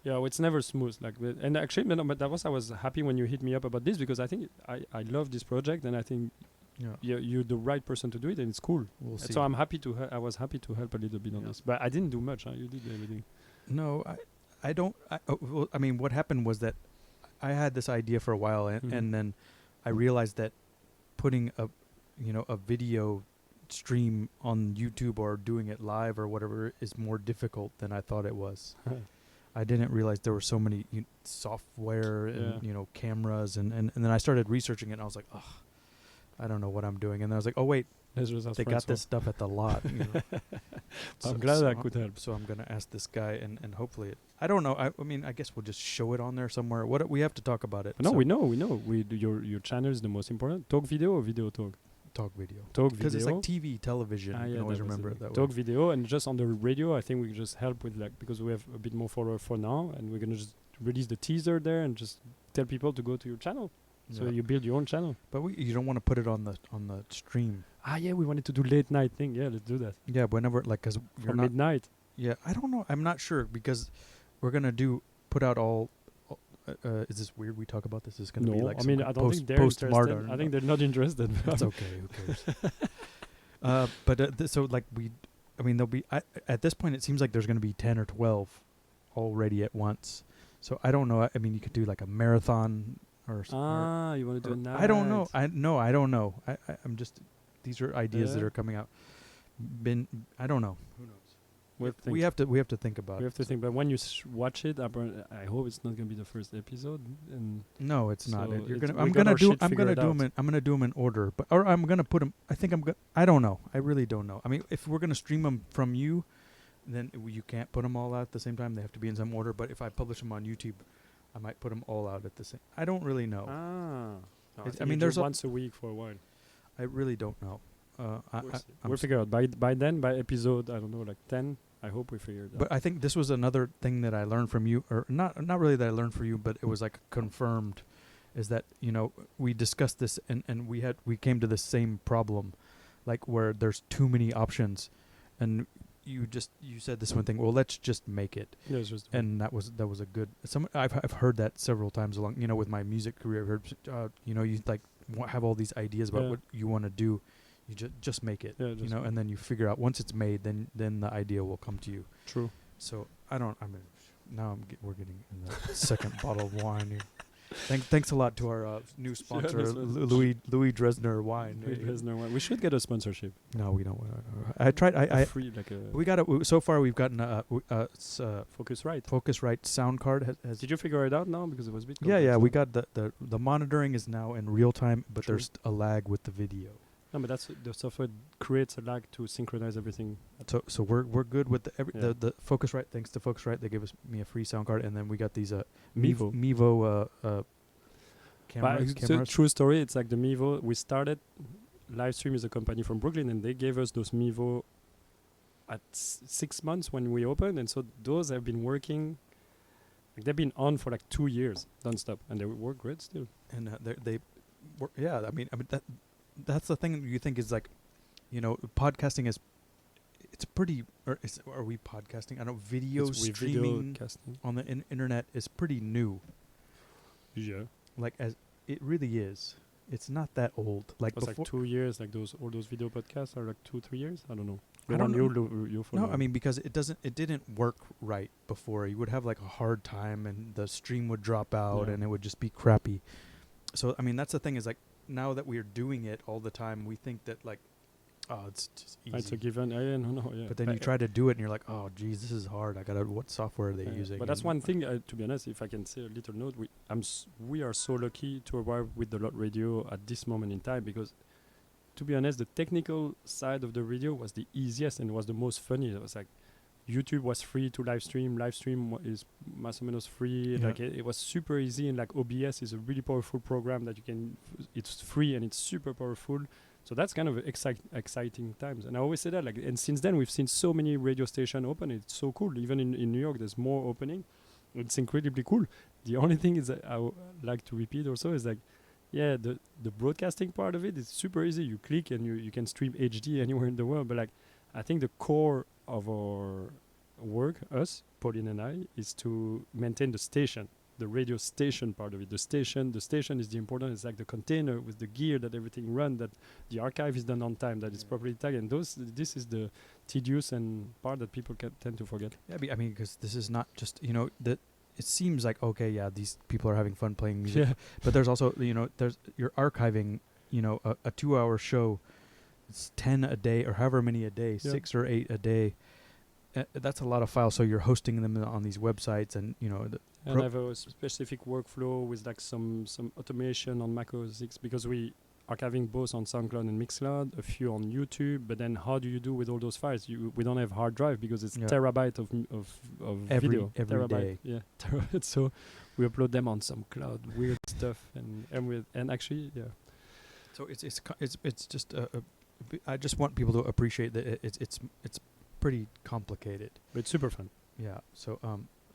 Yeah, well, it's never smooth. And actually, but I was happy when you hit me up about this, because I think I love this project, and I think you're the right person to do it, and it's cool. We'll see. So I'm happy to. I was happy to help a little bit on this, but I didn't do much. You did everything. No, I don't. Well, I mean, what happened was that I had this idea for a while, and then I realized that putting a video stream on YouTube or doing it live or whatever is more difficult than I thought it was. I didn't realize there were so many software and cameras, and then I started researching it, and I was like, oh, I don't know what I'm doing. And then I was like, oh wait, they got this stuff at the lot. I'm glad I could help. So I'm gonna ask this guy, and hopefully I don't know. I mean, I guess we'll just show it on there somewhere. What we have to talk about it. No, we know. We do your channel is the most important. Talk video or video talk? Talk video. Talk video. Because it's like TV, television. You can always remember it that way. Talk video, and just on the radio, I think we just help with because we have a bit more followers for now, and we're gonna just release the teaser there and just tell people to go to your channel. So you build your own channel. But you don't want to put it on the stream. Yeah, we wanted to do late night thing. Yeah, let's do that. Yeah, whenever, like, because from midnight. Yeah, I don't know. I'm not sure, because we're gonna put out all. Is this weird? We talk about this. Is going to be like, I mean, I don't think they're interested. I think they're not interested. That's okay. Who cares? But so like there'll be at this point it seems like there's going to be 10 or 12 already at once. So I don't know. I mean, you could do like a marathon or. You want to do a night? I don't know. I don't know. I'm just. These are ideas that are coming out. I don't know. Who knows? We have to think about it. We have to think, but when you watch it, I hope it's not going to be the first episode. And no, it's not. I'm gonna do them in order, or I'm gonna put them. I don't know. I really don't know. I mean, if we're gonna stream them from you, then you can't put them all out at the same time. They have to be in some order. But if I publish them on YouTube, I might put them all out at the same. I don't really know. I mean, there's once a week for a while. I really don't know. We'll figure out by episode, I don't know, like 10. I hope we figured out. But I think this was another thing that I learned from you, or not really that I learned from you, but it was like confirmed, is that we discussed this and we came to the same problem, like where there's too many options, and you said this one thing. Well, let's just make it. Yeah, and that was a good. I've heard that several times along. With my music career, I've heard you like have all these ideas about what you want to do. You just make it, and then you figure out once it's made, then the idea will come to you. True. So we're getting in the second bottle of wine here. Thanks a lot to our new sponsor, Louis Dresner Wine. Dresner Wine. We should get a sponsorship. No, we don't. I tried. Free, like we got so far we've gotten Focusrite. Focusrite sound card has. Did you figure it out now? Because it was a bit. Yeah. We got the monitoring is now in real time, but there's a lag with the video. No, but that's the software creates a lag to synchronize everything. So we're good with the Focusrite. Thanks to Focusrite, they gave me a free sound card, and then we got these Mevo cameras. True story. It's like the Mevo. We started Livestream is a company from Brooklyn, and they gave us those Mevo at 6 months when we opened, and so those have been working Like they've been on for like 2 years non-stop, and they work great still. And they work, yeah. I mean that's the thing you think is like, podcasting is, it's pretty, or are we podcasting? I don't know, video streaming on the internet is pretty new. Yeah. Like, as it really is. It's not that old. Like it's before, like 2 years. Like all those video podcasts are like 2-3 years. I don't know. I don't know. You follow. No, I mean, because it didn't work right before. You would have like a hard time, and the stream would drop out, and it would just be crappy. So I mean, that's the thing, is like, now that we're doing it all the time, we think that like, oh, it's just easy. It's a given. No, yeah. But then you try to do it, and you're like, oh, geez, this is hard. What software are they using? But that's one thing. To be honest, if I can say a little note, we are so lucky to arrive with the Lot Radio at this moment in time, because, to be honest, the technical side of the radio was the easiest and was the most funny. It was like, YouTube was free to live stream. Live stream is más o menos free. Yeah. Like it was super easy, and like OBS is a really powerful program that you can. It's free and it's super powerful. So that's kind of exciting times. And I always say that, like, and since then we've seen so many radio stations open. It's so cool. Even in New York, there's more opening. It's incredibly cool. The only thing is that I like to repeat also is like, yeah, the broadcasting part of it is super easy. You click and you can stream HD anywhere in the world. But like, I think the core of our work, us, Pauline and I, is to maintain the station. The radio station part of it. The station is the important. It's like the container with the gear that everything run, that the archive is done on time, that it's properly tagged. And this is the tedious and part that people tend to forget. Yeah, I mean, because this is not just, that it seems like, okay, yeah, these people are having fun playing music. But there's also, you're archiving, a 2-hour show. It's 10 a day or however many a day, 6 or 8 a day. That's a lot of files. So you're hosting them on these websites, and and I have a specific workflow with like some automation on Mac OS X, because we archiving both on SoundCloud and Mixcloud, a few on YouTube. But then how do you do with all those files? We don't have hard drive, because it's terabyte of video every terabyte. day. Yeah, terabyte. So we upload them on some cloud, weird stuff, and actually, yeah. So it's just I just want people to appreciate that it's pretty complicated, but it's super fun. Yeah. So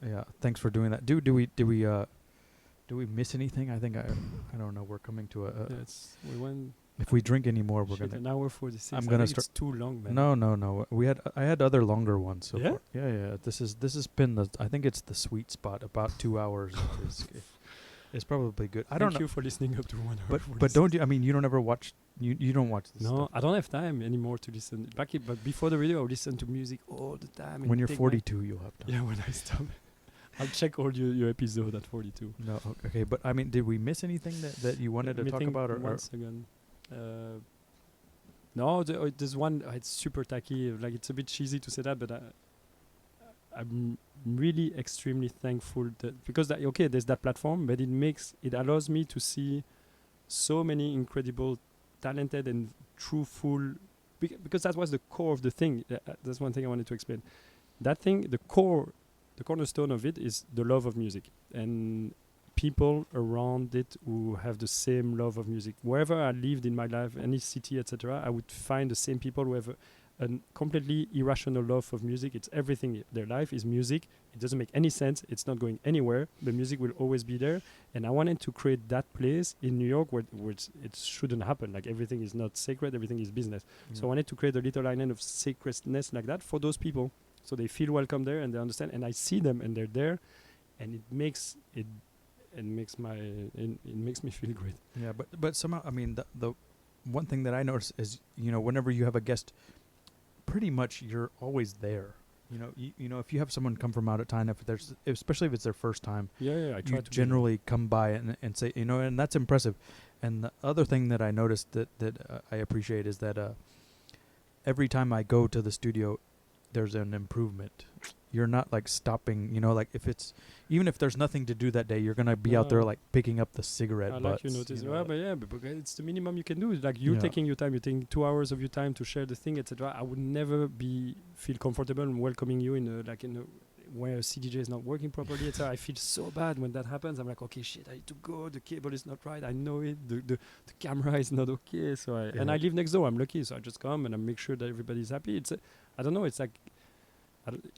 yeah, thanks for doing that. Do we miss anything? I think I don't know. We're coming to we went. If we drink any more, we're gonna. An hour 46. I'm gonna start. It's too long, man. No. I had other longer ones. So yeah. Far. Yeah. This has been I think it's the sweet spot. About 2 hours. It's probably good. I don't know. Thank you for listening up to 1 hour. But don't you? I mean, you don't ever watch. You don't watch this. No, stuff. I don't have time anymore to listen. But before the radio, I listen to music all the time. When you're 42, you'll have time. Yeah, when I stop. I'll check all your episode at 42. No, okay, but I mean, did we miss anything that you wanted to talk about? Once again, no, there's one. It's super tacky. Like, it's a bit cheesy to say that, but I'm really extremely thankful that, because there's that platform, but it allows me to see so many incredible, talented and truthful, because that was the core of the thing. That's one thing I wanted to explain. That thing, the cornerstone of it is the love of music, and people around it who have the same love of music. Wherever I lived in my life, any city, etc., I would find the same people who have a completely irrational love of music. It's everything. Their life is music. It doesn't make any sense. It's not going anywhere. The music will always be there. And I wanted to create that place in New York where it shouldn't happen. Like, everything is not sacred. Everything is business. So I wanted to create a little island of sacredness like that for those people, so they feel welcome there and they understand. And I see them and they're there, and it makes me feel great. Yeah, but somehow, I mean, the one thing that I notice is, whenever you have a guest, pretty much you're always there. If you have someone come from out of town, especially if it's their first time, I try to generally come by and say, and that's impressive. And the other thing that I noticed that I appreciate is that every time I go to the studio, there's an improvement. You're not like stopping, like even if there's nothing to do that day, you're gonna be out there like picking up the cigarette butts. Like you notice, but it's the minimum you can do. Like, you're taking your time, you're taking 2 hours of your time to share the thing, etc. I would never feel comfortable in welcoming you in where a CDJ is not working properly, etc. I feel so bad when that happens. I'm like, okay, shit, I need to go. The cable is not right. I know it. The camera is not okay. And I live next door. I'm lucky, so I just come and I make sure that everybody's happy. I don't know. It's like,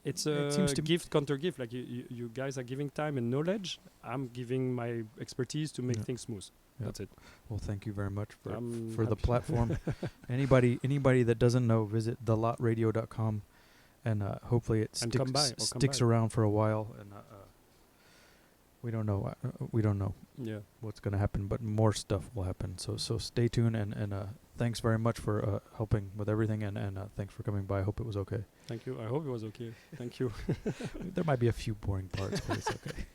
It's It a seems to gift counter gift. Like you guys are giving time and knowledge. I'm giving my expertise to make Yeah. things smooth. Yeah. That's it. Well, thank you very much I'm for the happy. platform. Anybody that doesn't know, visit thelotradio.com, and hopefully it And come by, or come sticks by. around for a while. And we don't know. We don't know Yeah. what's going to happen, but more stuff will happen. So stay tuned, and thanks very much for helping with everything, and thanks for coming by. I hope it was okay. Thank you. I hope it was okay. Thank you. There might be a few boring parts, but it's okay.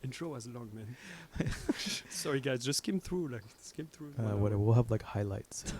Intro was long, man. Sorry, guys. Just skim through. Skim through. Whatever. We'll have like highlights.